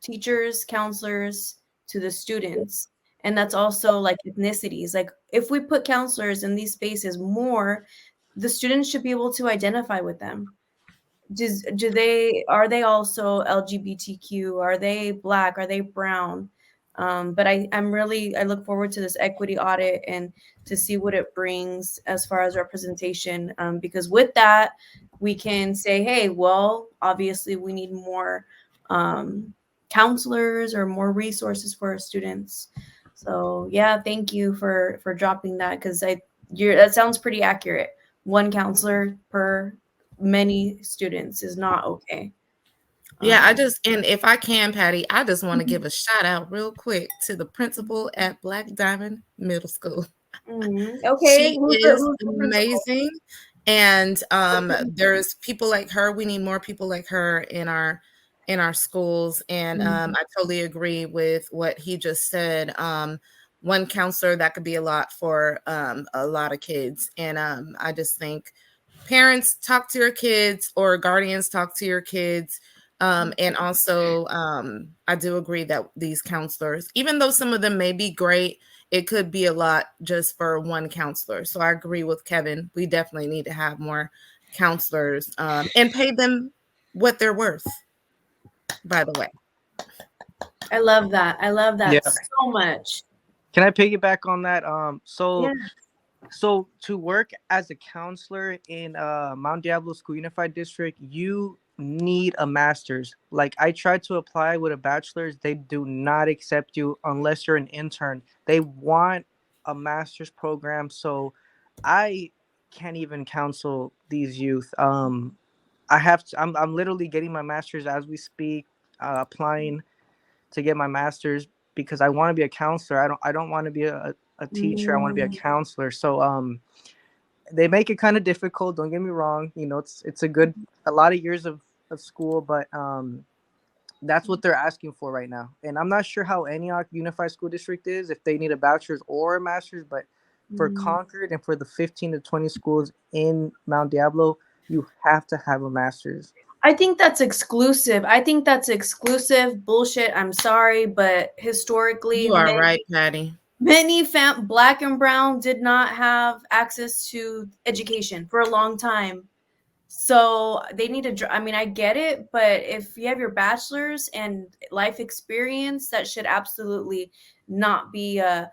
teachers, counselors to the students. And that's also like ethnicities. Like if we put counselors in these spaces more, the students should be able to identify with them. Are they also LGBTQ? Are they Black? Are they brown? But I look forward to this equity audit and to see what it brings as far as representation. Because with that, we can say, hey, well, obviously we need more counselors or more resources for our students. So yeah, thank you for dropping that, because that sounds pretty accurate. One counselor per many students is not okay. Yeah, and if I can, Patty, I just want to give a shout out real quick to the principal at Black Diamond Middle School. Okay, She who's is the principal? amazing. And there's people like her. We need more people like her in our schools. And I totally agree with what he just said. One counselor, that could be a lot for a lot of kids. And I just think parents, talk to your kids, or guardians, talk to your kids. And also, I do agree that these counselors, even though some of them may be great, it could be a lot just for one counselor. So I agree with Kevin. We definitely need to have more counselors and pay them what they're worth, by the way. I love that. I love that Yeah. so much. Can I piggyback on that? Yeah. So to work as a counselor in Mount Diablo School Unified District, you need a master's. Like, I tried to apply with a bachelor's, they do not accept you unless you're an intern. They want a master's program. So I can't even counsel these youth. I'm literally getting my master's as we speak, applying to get my master's because I want to be a counselor. I don't want to be a teacher. I want to be a counselor. So they make it kind of difficult. Don't get me wrong. It's a lot of years of school, but that's what they're asking for right now. And I'm not sure how Antioch Unified School District is, if they need a bachelor's or a master's, but for Concord and for the 15 to 20 schools in Mount Diablo, you have to have a master's. I think that's exclusive. Bullshit. I'm sorry, but historically, You are right, Patty. many Black and brown did not have access to education for a long time. So they need to, I mean, I get it, but if you have your bachelor's and life experience, that should absolutely not be a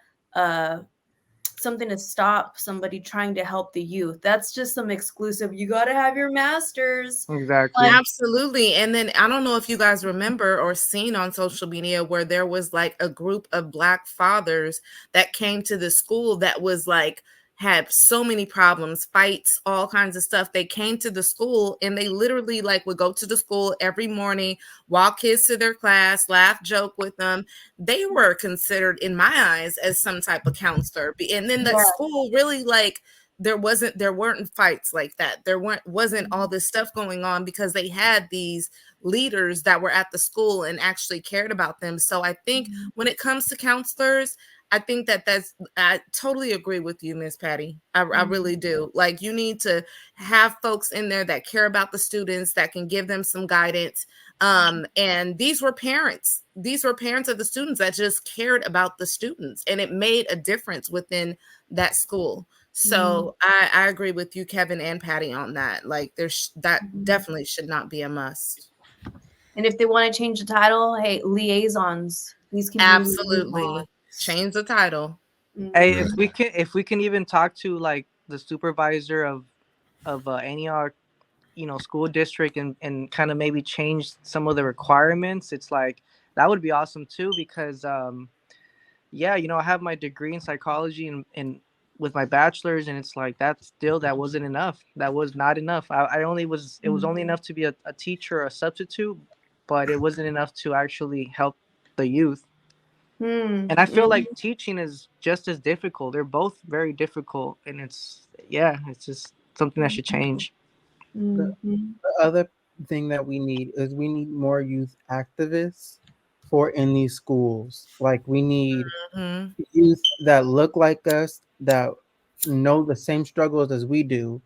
something to stop somebody trying to help the youth. That's just some exclusive. You got to have your master's. Exactly. Like, Absolutely. And then I don't know if you guys remember or seen on social media where there was like a group of Black fathers that came to the school that was like, had so many problems, fights, all kinds of stuff. They came to the school and they literally like would go to the school every morning, walk kids to their class, laugh, joke with them. They were considered, in my eyes, as some type of counselor. And then the yeah. school really like, there weren't fights like that. There wasn't all this stuff going on because they had these leaders that were at the school and actually cared about them. So I think when it comes to counselors, I think I totally agree with you, Miss Patty. I really do. Like, you need to have folks in there that care about the students, that can give them some guidance. And these were parents. These were parents of the students that just cared about the students, and it made a difference within that school. So I agree with you, Kevin and Patty, on that. Like, that definitely should not be a must. And if they want to change the title, hey, liaisons. These community Absolutely. Change the title. Hey, Right. if we can even talk to like the supervisor of any school district and kind of maybe change some of the requirements, it's like that would be awesome too, because yeah, I have my degree in psychology and with my bachelor's, and it's like that wasn't enough. That was not enough. I only was It was only enough to be a teacher or a substitute, but it wasn't enough to actually help the youth. And I feel like teaching is just as difficult. They're both very difficult, and it's just something that should change. The other thing that we need is we need more youth activists for in these schools. Like, we need Mhm. youth that look like us, that know the same struggles as we do,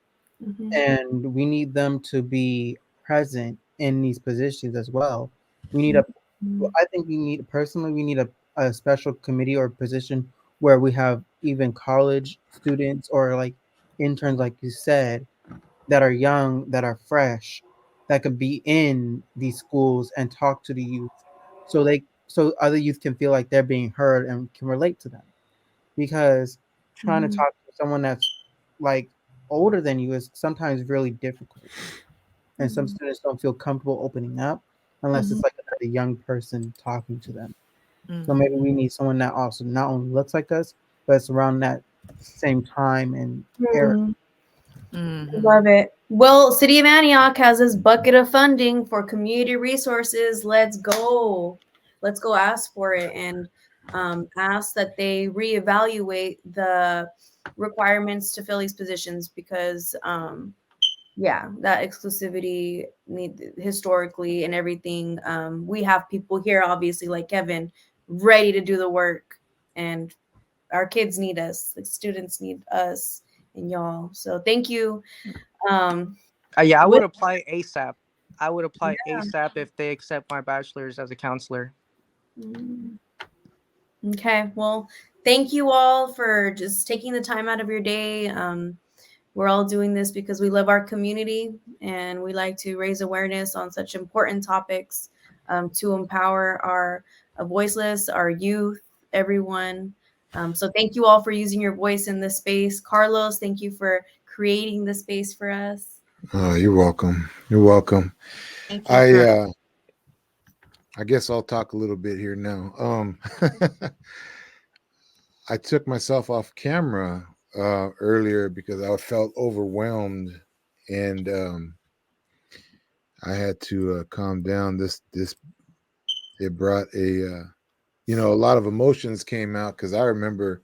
and we need them to be present in these positions as well. We need I think we need a special committee or position where we have even college students or like interns, like you said, that are young, that are fresh, that could be in these schools and talk to the youth, so other youth can feel like they're being heard and can relate to them. Because trying to talk to someone that's like older than you is sometimes really difficult, and some students don't feel comfortable opening up unless it's like another young person talking to them. So maybe we need someone that also not only looks like us, but it's around that same time and era. Love it. Well, City of Antioch has this bucket of funding for community resources. Let's go. Let's go ask for it and ask that they reevaluate the requirements to fill these positions because, yeah, that exclusivity need historically and everything. We have people here, obviously, like Kevin, ready to do the work, and our kids need us. The students need us and y'all. So thank you. Yeah, I With would apply ASAP. I would apply ASAP if they accept my bachelor's as a counselor. Okay, well, thank you all for just taking the time out of your day. We're all doing this because we love our community and we like to raise awareness on such important topics to empower our voiceless, our youth, everyone. So thank you all for using your voice in this space. Carlos, thank you for creating the space for us. Oh, you're welcome. You're welcome. Thank you, I Kurt. uh I guess I'll talk a little bit here now. I took myself off camera earlier because I felt overwhelmed, and I had to calm down. This it brought a lot of emotions came out because I remember,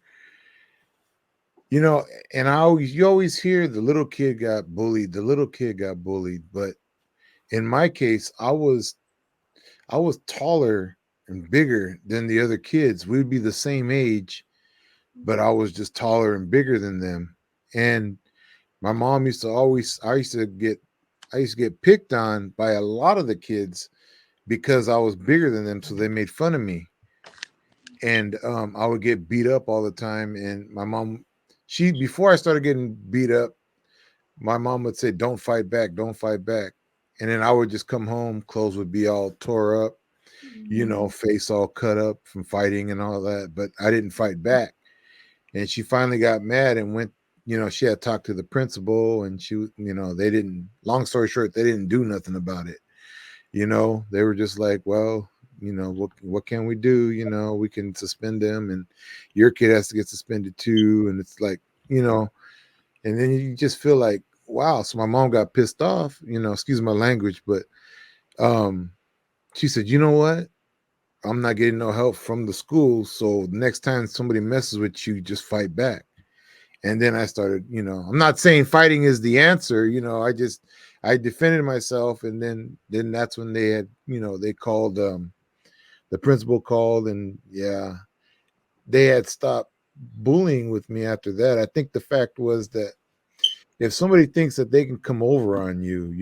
and you always hear the little kid got bullied, the little kid got bullied, but in my case, I was taller and bigger than the other kids. We'd be the same age, but I was just taller and bigger than them. And my mom used to always I used to get picked on by a lot of the kids because I was bigger than them, so they made fun of me. And I would get beat up all the time. And my mom, she before I started getting beat up, my mom would say, "Don't fight back, don't fight back," and then I would just come home, clothes would be all tore up, face all cut up from fighting and all that. But I didn't fight back, and she finally got mad and went. She had talked to the principal, and they didn't. Long story short, they didn't do nothing about it. They were just like, well, what can we do? We can suspend them, and your kid has to get suspended too. And it's like, and then you just feel like, wow. So my mom got pissed off, excuse my language, but um, she said, you know what? I'm not getting no help from the school. So next time somebody messes with you, just fight back. And then I started, I'm not saying fighting is the answer, I defended myself. And then that's when they had, they called, the principal called, and yeah, they had stopped bullying with me after that. I think the fact was that if somebody thinks that they can come over on you,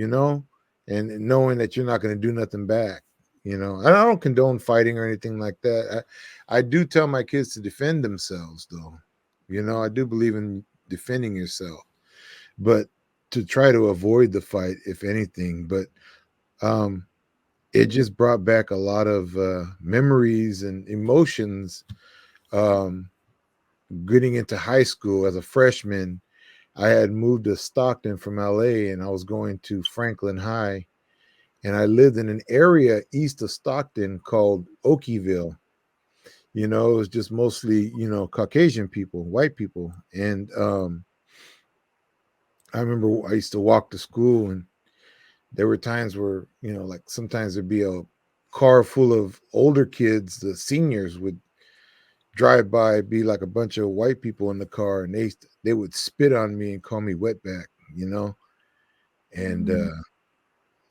and knowing that you're not going to do nothing back, I don't condone fighting or anything like that. I do tell my kids to defend themselves, though. I do believe in defending yourself, but to try to avoid the fight, if anything. But it just brought back a lot of memories and emotions. Um, Getting into high school as a freshman, I had moved to Stockton from LA, and I was going to Franklin High, and I lived in an area east of Stockton called Okieville. It was just mostly, Caucasian people, white people. And I remember I used to walk to school, and there were times where, like sometimes there'd be a car full of older kids, the seniors would drive by, be like a bunch of white people in the car, and they would spit on me and call me wetback, and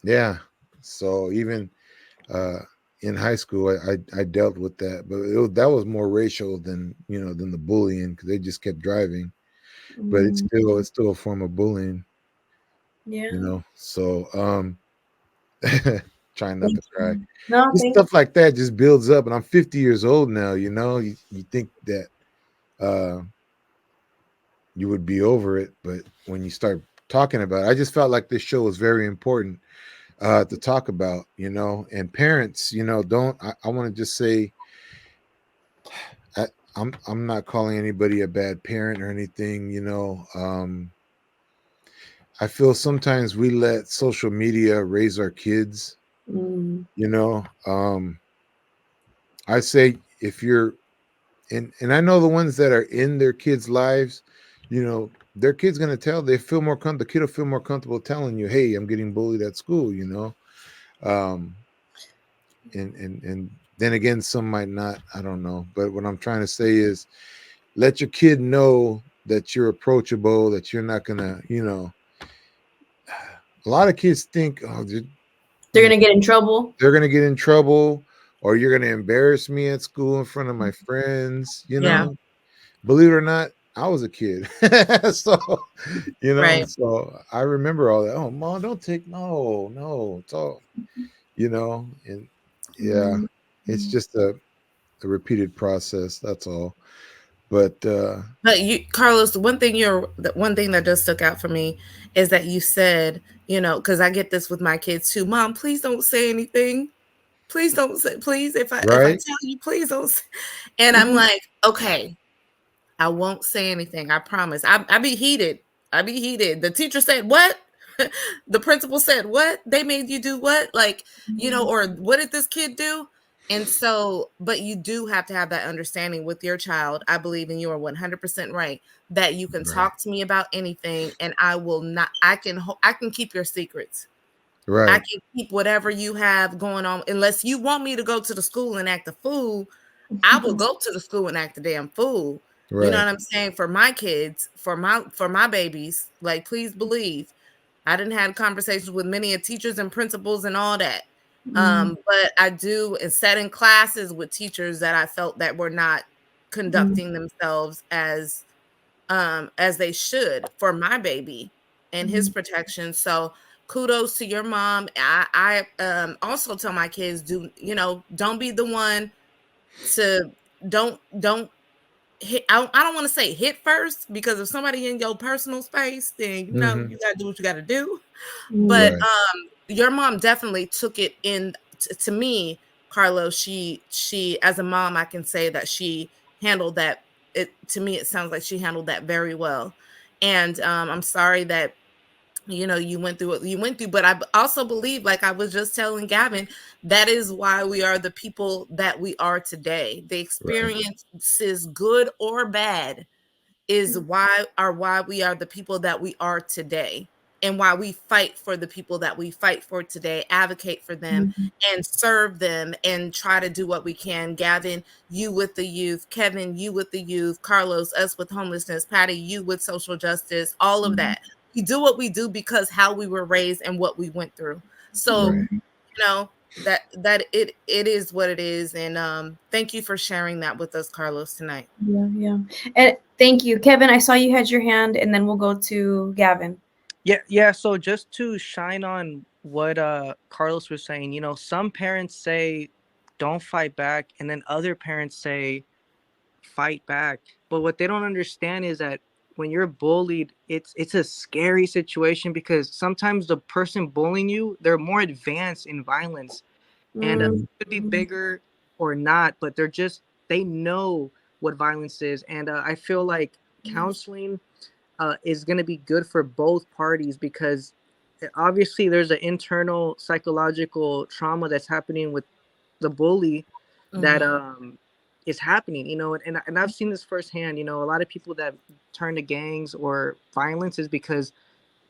yeah. So even uh in high school, I dealt with that, but that was more racial than the bullying, because they just kept driving. But it's still a form of bullying, Yeah. So trying not Thank to cry. you. No, Just thank stuff like that just builds up, and I'm 50 years old now. You think that uh you would be over it, but when you start talking about it, I just felt like this show was very important to talk about, and parents, don't. I want to just say, I, I'm not calling anybody a bad parent or anything. I feel sometimes we let social media raise our kids. you. I say, if you're and I know the ones that are in their kids' lives, their kid's gonna tell. They feel more the kid will feel more comfortable telling you, "Hey, I'm getting bullied at school," um, and then again, some might not. I don't know, but what I'm trying to say is, let your kid know that you're approachable, that you're not gonna, a lot of kids think, oh, They're gonna get in trouble. they're gonna get in trouble, or you're gonna embarrass me at school in front of my friends. Yeah. Believe it or not, I was a kid, so Right. so I remember all that. Oh, mom, don't take no, it's all and yeah, it's just a repeated process. That's all. But But you, Carlos, the one thing that just stuck out for me is that you said, because I get this with my kids too. Mom, please don't say anything. Please don't say. Please, if I right, tell you, please don't. And I'm like, okay, I won't say anything. I promise. I be heated. I be heated. The teacher said what? The principal said what? They made you do what? Like, or what did this kid do? And so, but you do have to have that understanding with your child. I believe, and you are 100% right, that you can right, talk to me about anything, and I will not. I can keep your secrets. I right, can keep whatever you have going on, unless you want me to go to the school and act a fool. I will go to the school and act a damn fool. You know right, what I'm saying? For my kids, for my babies, like please believe, I didn't have conversations with many teachers and principals and all that. But I do, and sat in classes with teachers that I felt that were not conducting themselves as they should for my baby and his protection. So kudos to your mom. I also tell my kids, don't be the one to don't I don't want to say hit first, because if somebody in your personal space, then Hmm. you gotta do what you gotta do. But Right. your mom definitely took it in. To me, Carlos, she as a mom, I can say that she handled that. It to me, it sounds like she handled that very well. And I'm sorry that you went through what you went through, but I also believe, like I was just telling Gavin, that is why we are the people that we are today. The Right. experiences, good or bad, is why we are the people that we are today, and why we fight for the people that we fight for today, advocate for them and serve them, and try to do what we can. Gavin, you with the youth; Kevin, you with the youth; Carlos, us with homelessness; Patty, you with social justice. All of that, we do what we do because how we were raised and what we went through. So Right. it is what it is. And thank you for sharing that with us, Carlos, tonight. Yeah. And thank you, Kevin. I saw you had your hand, and then we'll go to Gavin. Yeah. So just to shine on what Carlos was saying, some parents say don't fight back, and then other parents say fight back. But what they don't understand is that when you're bullied, it's a scary situation, because sometimes the person bullying you, they're more advanced in violence, and Mhm. could be bigger or not, but they know what violence is. And I feel like counseling is going to be good for both parties, because obviously there's an internal psychological trauma that's happening with the bully that is happening, and I've seen this firsthand. A lot of people that turn to gangs or violence is because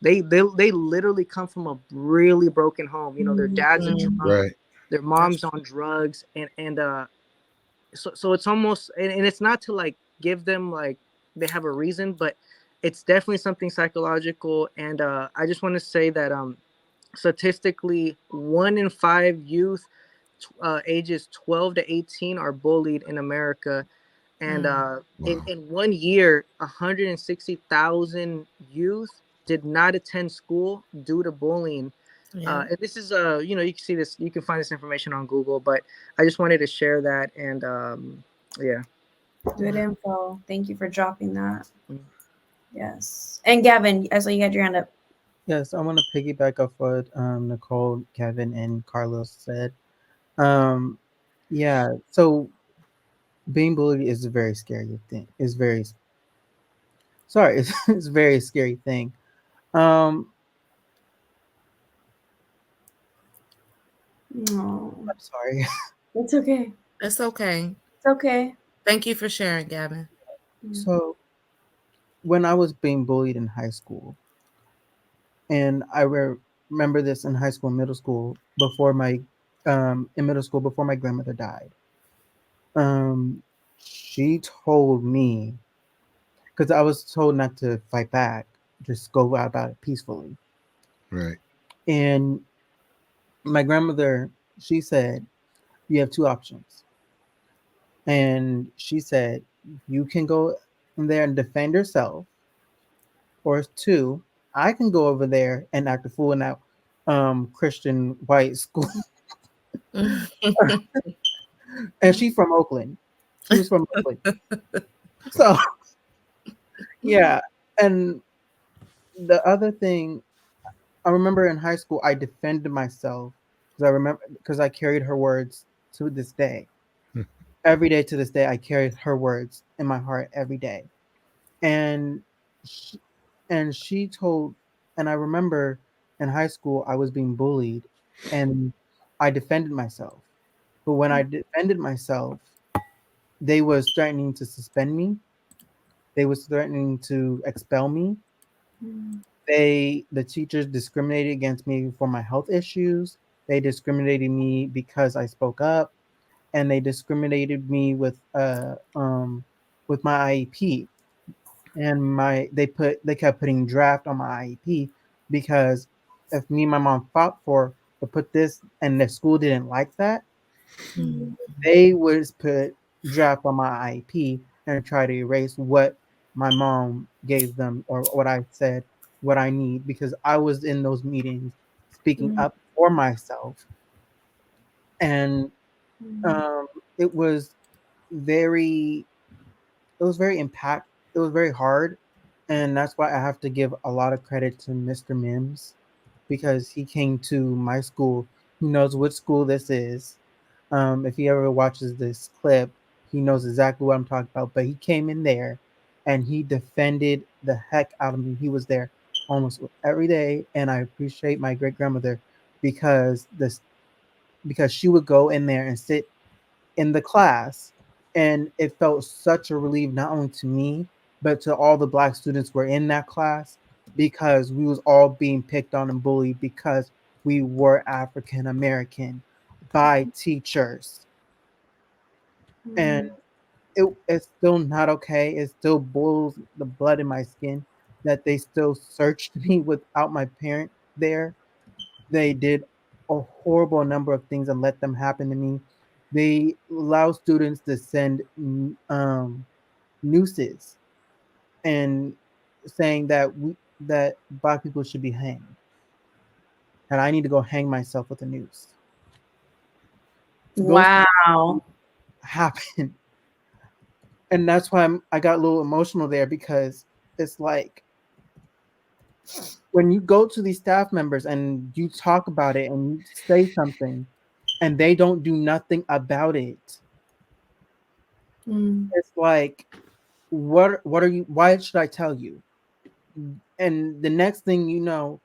they literally come from a really broken home. Their dad's a drunk, Right. their mom's on drugs, and so it's almost, and it's not to like give them like they have a reason, but it's definitely something psychological. And I just want to say that statistically 1 in 5 youth ages 12 to 18 are bullied in America. And Wow. in 1 year, 160,000 youth did not attend school due to bullying. Yeah. And this is you can see this, you can find this information on Google, but I just wanted to share that. And yeah. Good info. Thank you for dropping that. Mm. Yes. And Gavin, I saw you had your hand up. Yes, I want to piggyback off what Nicole, Kevin, and Carlos said. Um, yeah, so being bullied is a very scary thing. It's very sorry, it's a very scary thing. Um, No, I'm sorry. it's okay. It's okay. It's okay. Thank you for sharing, Gavin. So when I was being bullied in high school, and remember this in high school, middle school, before my in middle school before my grandmother died. Um, she told me, because I was told not to fight back, just go out about it peacefully. Right. And my grandmother, she said, you have two options. And she said, you can go in there and defend yourself, or two, I can go over there and act a fool in that Christian white school. And she's from Oakland. She was from Oakland. So yeah. And the other thing, I remember in high school I defended myself because I carried her words to this day. Every day to this day I carried her words in my heart every day. And she, and she told and I remember in high school I was being bullied and I defended myself. But when I defended myself, they was threatening to suspend me. They was threatening to expel me. The teachers discriminated against me for my health issues. They discriminated me because I spoke up, and they discriminated me with my IEP. And they kept putting draft on my IEP because if me and my mom fought for to put this and the school didn't like that, they would put draft on my IEP and try to erase what my mom gave them or what I said, what I need, because I was in those meetings speaking up for myself. And um, it was very, it was very impact. It was very hard, and that's why I have to give a lot of credit to Mr. Mims because he came to my school. He knows which school this is. If he ever watches this clip, he knows exactly what I'm talking about. But he came in there and he defended the heck out of me. He was there almost every day, and I appreciate my great grandmother because this because she would go in there and sit in the class, and it felt such a relief not only to me but to all the black students who were in that class because we was all being picked on and bullied because we were African American by teachers. And it's still not okay. It still boils the blood in my skin that they still searched me without my parent there. They did a horrible number of things and let them happen to me. They allow students to send nooses and saying that black people should be hanged, and I need to go hang myself with a noose. Those Wow. happen, and that's why I got a little emotional there because it's like when you go to these staff members and you talk about it and you say something, and they don't do nothing about it. It's like, what are you? Why should I tell you? And the next thing you know,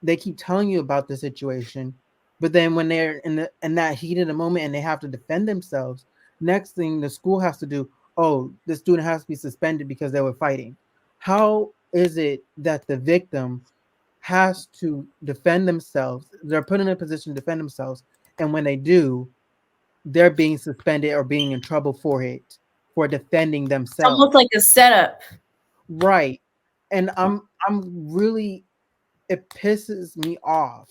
they keep telling you about the situation, but then when they're in that heat of the moment and they have to defend themselves, next thing the school has to do, oh, the student has to be suspended because they were fighting. How is it that the victim has to defend themselves? They're put in a position to defend themselves, and when they do, they're being suspended or being in trouble for it for defending It's almost themselves. like a setup. Right. And I'm really, it pisses me off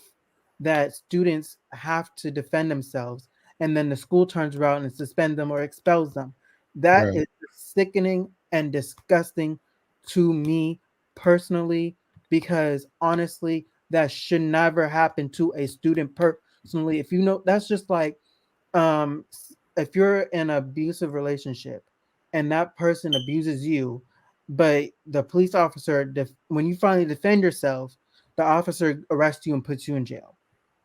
that students have to defend themselves and then the school turns around and suspend them or expels them. That Right. is sickening and disgusting to me personally because honestly that should never happen to a student personally. If you know, that's just like if you're in an abusive relationship and that person abuses you, but the police officer when you finally defend yourself, the officer arrests you and puts you in jail.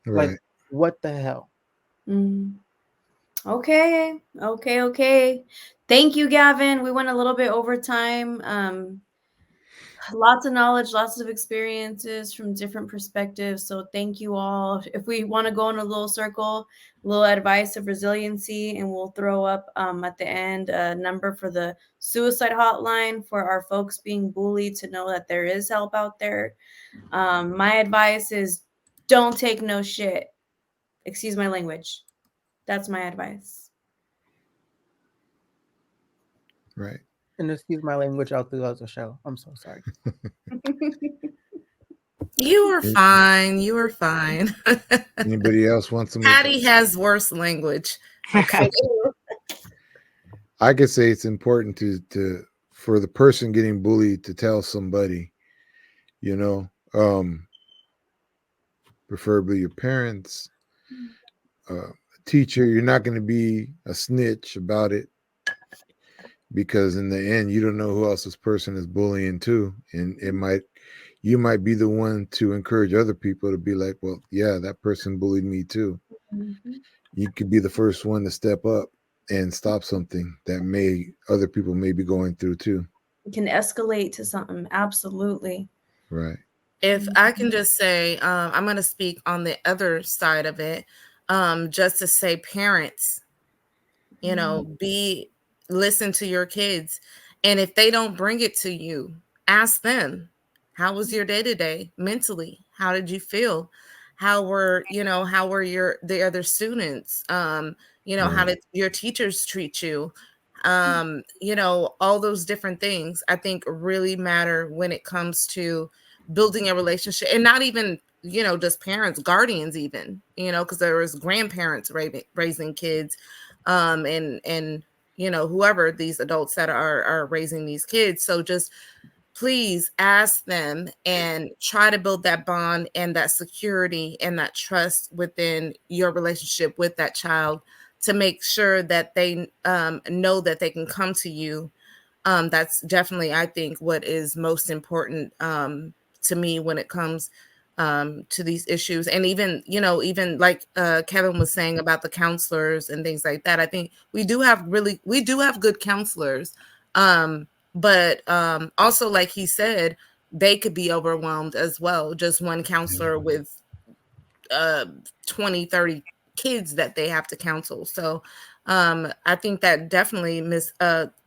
Like, Right. what the hell? Mm. Okay. Okay. Thank you, Gavin. We went a little bit over time. Lots of knowledge, lots of experiences from different perspectives. So thank you all. If we want to go in a little circle, a little advice of resiliency, and we'll throw up at the end a number for the suicide hotline for our folks being bullied to know that there is help out there. My advice is don't take no shit. Excuse my language. That's my advice. Right. And excuse my language out throughout the show. I'm so sorry. You were fine. You were fine. Anybody else want some? Patty has worse language. Okay. I could say it's important to for the person getting bullied to tell somebody, you know, preferably your parents, a teacher. You're not going to be a snitch about it because in the end, you don't know who else this person is bullying too, and you might be the one to encourage other people to be like, well, yeah, that person bullied me too. You could be the first one to step up and stop something that other people may be going through too. It can escalate to something. Absolutely. Right. If I can just say, I'm going to speak on the other side of it, just to say, parents, listen to your kids. And if they don't bring it to you, ask them, how was your day today mentally? How did you feel? How were the other students? How did your teachers treat you? All those different things I think really matter when it comes to building a relationship, and not even, just parents, guardians, even, because there was grandparents raising kids, and whoever these adults that are raising these kids. So just please ask them and try to build that bond and that security and that trust within your relationship with that child to make sure that they know that they can come to you That's definitely, I think, what is most important to me when it comes to these issues. And even, even like Kevin was saying about the counselors and things like that, I think we do have good counselors. But also, like he said, they could be overwhelmed as well. Just one counselor with 20, 30 kids that they have to counsel. So I think that definitely Miss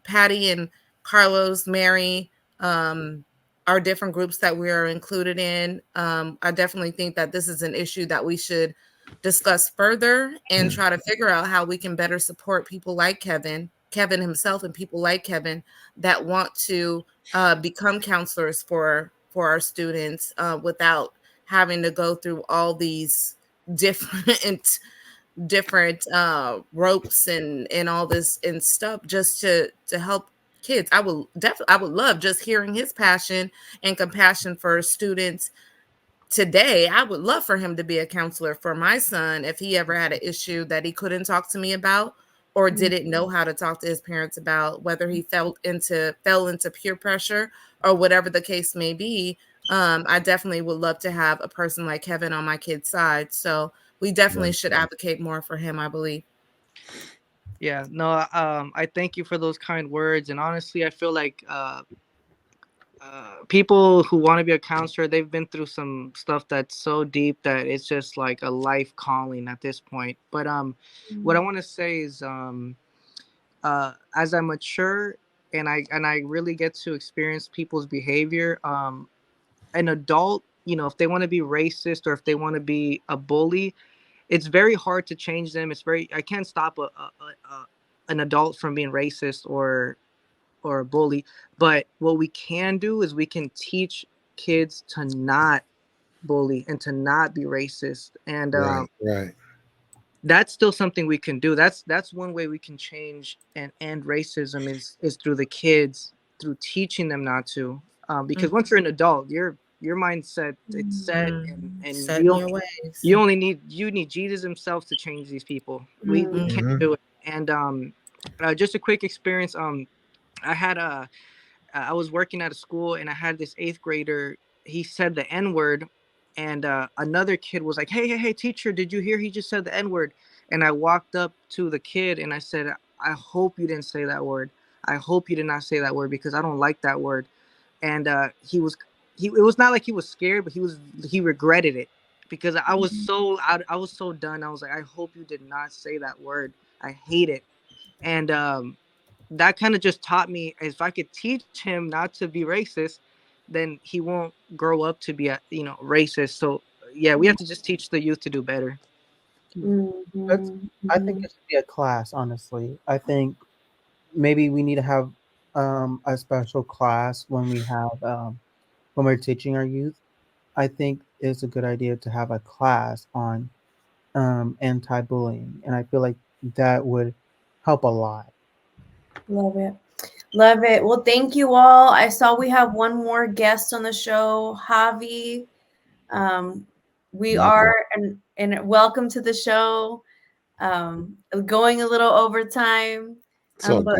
Patty and Carlos, Mary, are different groups that we are included in. I definitely think that this is an issue that we should discuss further and try to figure out how we can better support people like Kevin himself, and people like Kevin that want to become counselors for our students without having to go through all these different ropes and all this and stuff just to help kids. I would love just hearing his passion and compassion for students today. I would love for him to be a counselor for my son if he ever had an issue that he couldn't talk to me about or didn't know how to talk to his parents about, whether he fell into peer pressure or whatever the case may be. I definitely would love to have a person like Kevin on my kid's side. So we definitely should advocate more for him, I believe. Yeah, no, I thank you for those kind words. And honestly, I feel like people who want to be a counselor, they've been through some stuff that's so deep that it's just like a life calling at this point. But what I want to say is, as I mature and I really get to experience people's behavior, an adult, if they want to be racist or if they want to be a bully, it's very hard to change them. I can't stop an adult from being racist or a bully. But what we can do is we can teach kids to not bully and to not be racist. And Right. that's still something we can do. That's one way we can change and end racism is through the kids, through teaching them not to. Because once you're an adult, your mindset, it's set, and Set in your ways. you need Jesus himself to change these people. We can't do it. And just a quick experience. I had I was working at a school and I had this 8th grader. He said the N word, and another kid was like, "Hey, teacher, did you hear he just said the N word?" And I walked up to the kid and I said, "I hope you didn't say that word. I hope you did not say that word because I don't like that word." And it was not like he was scared, but he regretted it because I was so done. I was like, "I hope you did not say that word. I hate it." And that kind of just taught me, if I could teach him not to be racist, then he won't grow up to be racist. So yeah, we have to just teach the youth to do better. I think it should be a class, honestly. I think maybe we need to have a special class when we're teaching our youth. I think it's a good idea to have a class on anti-bullying, and I feel like that would help a lot. Love it. Love it. Well, thank you all. I saw we have one more guest on the show, Javi. We are, and welcome to the show. Going a little overtime. But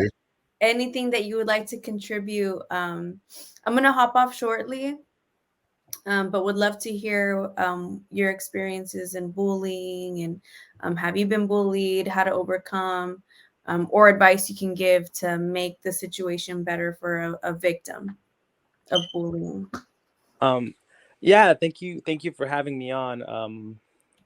anything that you would like to contribute, I'm going to hop off shortly. But would love to hear your experiences in bullying and have you been bullied, how to overcome, or advice you can give to make the situation better for a victim of bullying. Yeah, thank you for having me on.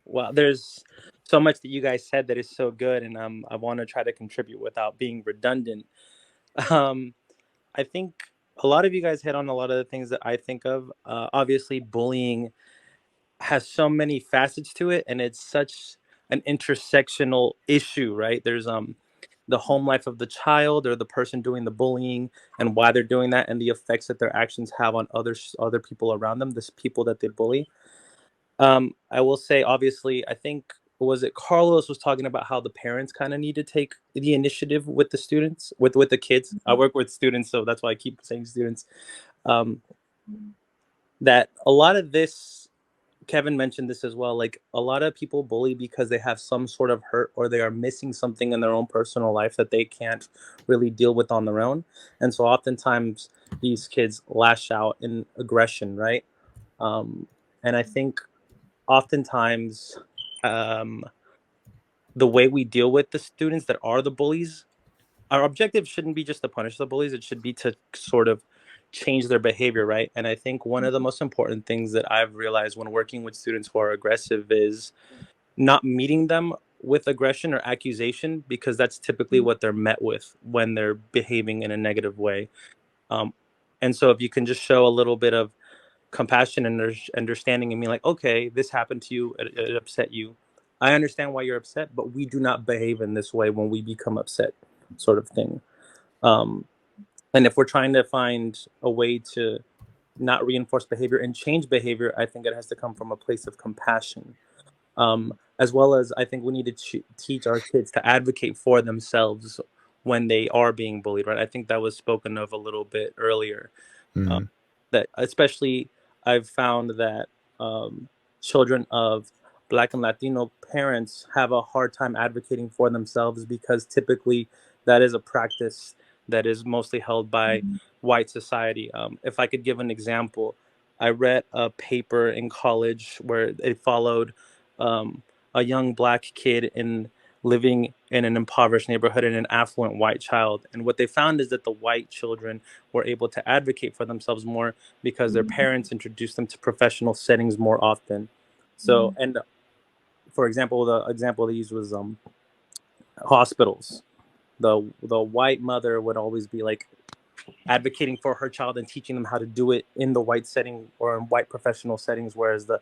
Well, there's so much that you guys said that is so good, and I want to try to contribute without being redundant. Um, I think a lot of you guys hit on a lot of the things that I think of. Obviously, bullying has so many facets to it, and it's such an intersectional issue, right? There's the home life of the child or the person doing the bullying and why they're doing that and the effects that their actions have on other people around them, this people that they bully. I will say, obviously, I think, was it Carlos was talking about how the parents kind of need to take the initiative with the students, with the kids. I work with students, so that's why I keep saying students. That a lot of this Kevin mentioned this as well. Like, a lot of people bully because they have some sort of hurt, or they are missing something in their own personal life that they can't really deal with on their own. And so oftentimes these kids lash out in aggression, right? Um, and I think oftentimes um, the way we deal with the students that are the bullies, our objective shouldn't be just to punish the bullies. It should be to sort of change their behavior, right? And I think one of the most important things that I've realized when working with students who are aggressive is not meeting them with aggression or accusation, because that's typically what they're met with when they're behaving in a negative way. Um, and so if you can just show a little bit of compassion and understanding and being like, okay, this happened to you, it upset you. I understand why you're upset, but we do not behave in this way when we become upset, sort of thing. Um, and if we're trying to find a way to not reinforce behavior and change behavior, I think it has to come from a place of compassion. As well as I think we need to teach our kids to advocate for themselves when they are being bullied, right? I think that was spoken of a little bit earlier. Mhm. That especially I've found that children of Black and Latino parents have a hard time advocating for themselves, because typically that is a practice that is mostly held by white society. If I could give an example, I read a paper in college where it followed um, a young Black kid in living in an impoverished neighborhood and an affluent white child. And what they found is that the white children were able to advocate for themselves more because their parents introduced them to professional settings more often. So, and for example, the example they used was hospitals. The white mother would always be like advocating for her child and teaching them how to do it in the white setting or in white professional settings, whereas the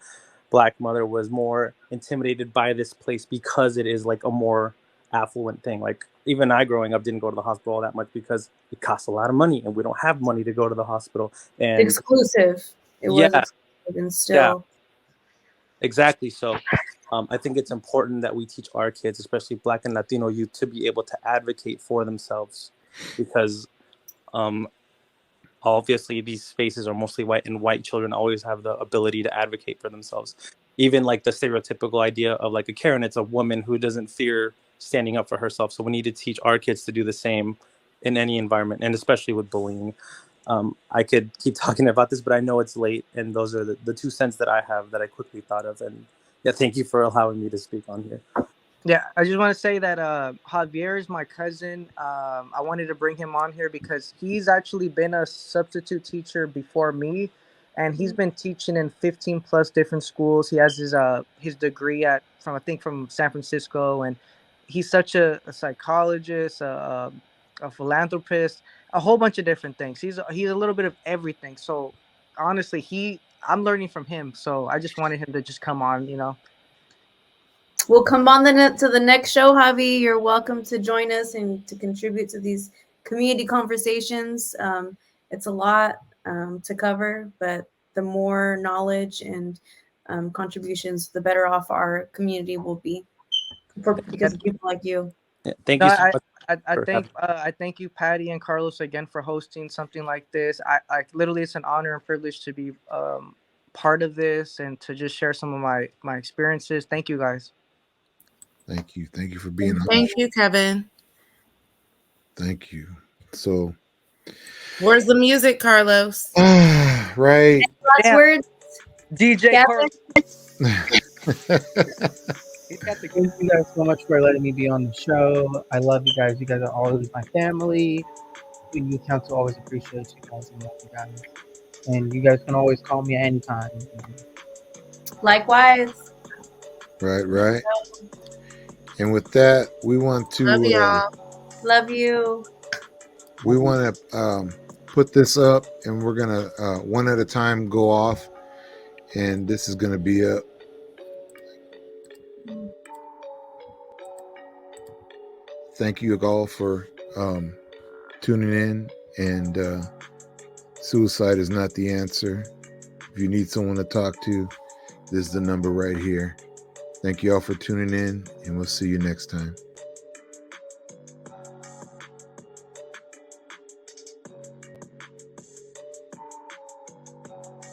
Black mother was more intimidated by this place because it is like a more affluent thing. Like, even I growing up didn't go to the hospital all that much because it costs a lot of money and we don't have money to go to the hospital. And Exclusive. It was yeah, exclusive and yeah, still. exactly. So I think it's important that we teach our kids, especially Black and Latino youth, to be able to advocate for themselves, because um, obviously these spaces are mostly white, and white children always have the ability to advocate for themselves. Even like the stereotypical idea of like a Karen, it's a woman who doesn't fear standing up for herself. So we need to teach our kids to do the same in any environment, and especially with bullying. I could keep talking about this, but I know it's late, and those are the 2 cents that I have that I quickly thought of. And yeah, thank you for allowing me to speak on here. Yeah, I just want to say that Javier is my cousin. I wanted to bring him on here because he's actually been a substitute teacher before me, and he's been teaching in 15 plus different schools. He has his degree from San Francisco, and he's such a psychologist, a philanthropist, a whole bunch of different things. He's a little bit of everything. So honestly, I'm learning from him. So I just wanted him to just come on, you know. We'll come on to the next show, Javi. You're welcome to join us and to contribute to these community conversations. It's a lot to cover, but the more knowledge and contributions, the better off our community will be because of people like you. Yeah, thank No, you so much for having me. I thank you, Patty and Carlos, again for hosting something like this. I literally, it's an honor and privilege to be part of this and to just share some of my experiences. Thank you, guys. Thank you. Thank you for being on. Thank you, Kevin. Thank you. So, Where's the music, Carlos? right. Last Yeah. words, DJ Gavin? Carlos. Thank you guys so much for letting me be on the show. I love you guys. You guys are always my family. The youth council always appreciates you guys and love you guys. And you guys can always call me at any time. Likewise. Right. And with that, we want to Love y'all. Love you. we want to put this up, and we're gonna one at a time go off, and this is gonna be up. Thank you all for tuning in, and suicide is not the answer. If you need someone to talk to, this is the number right here. Thank you all for tuning in, and we'll see you next time.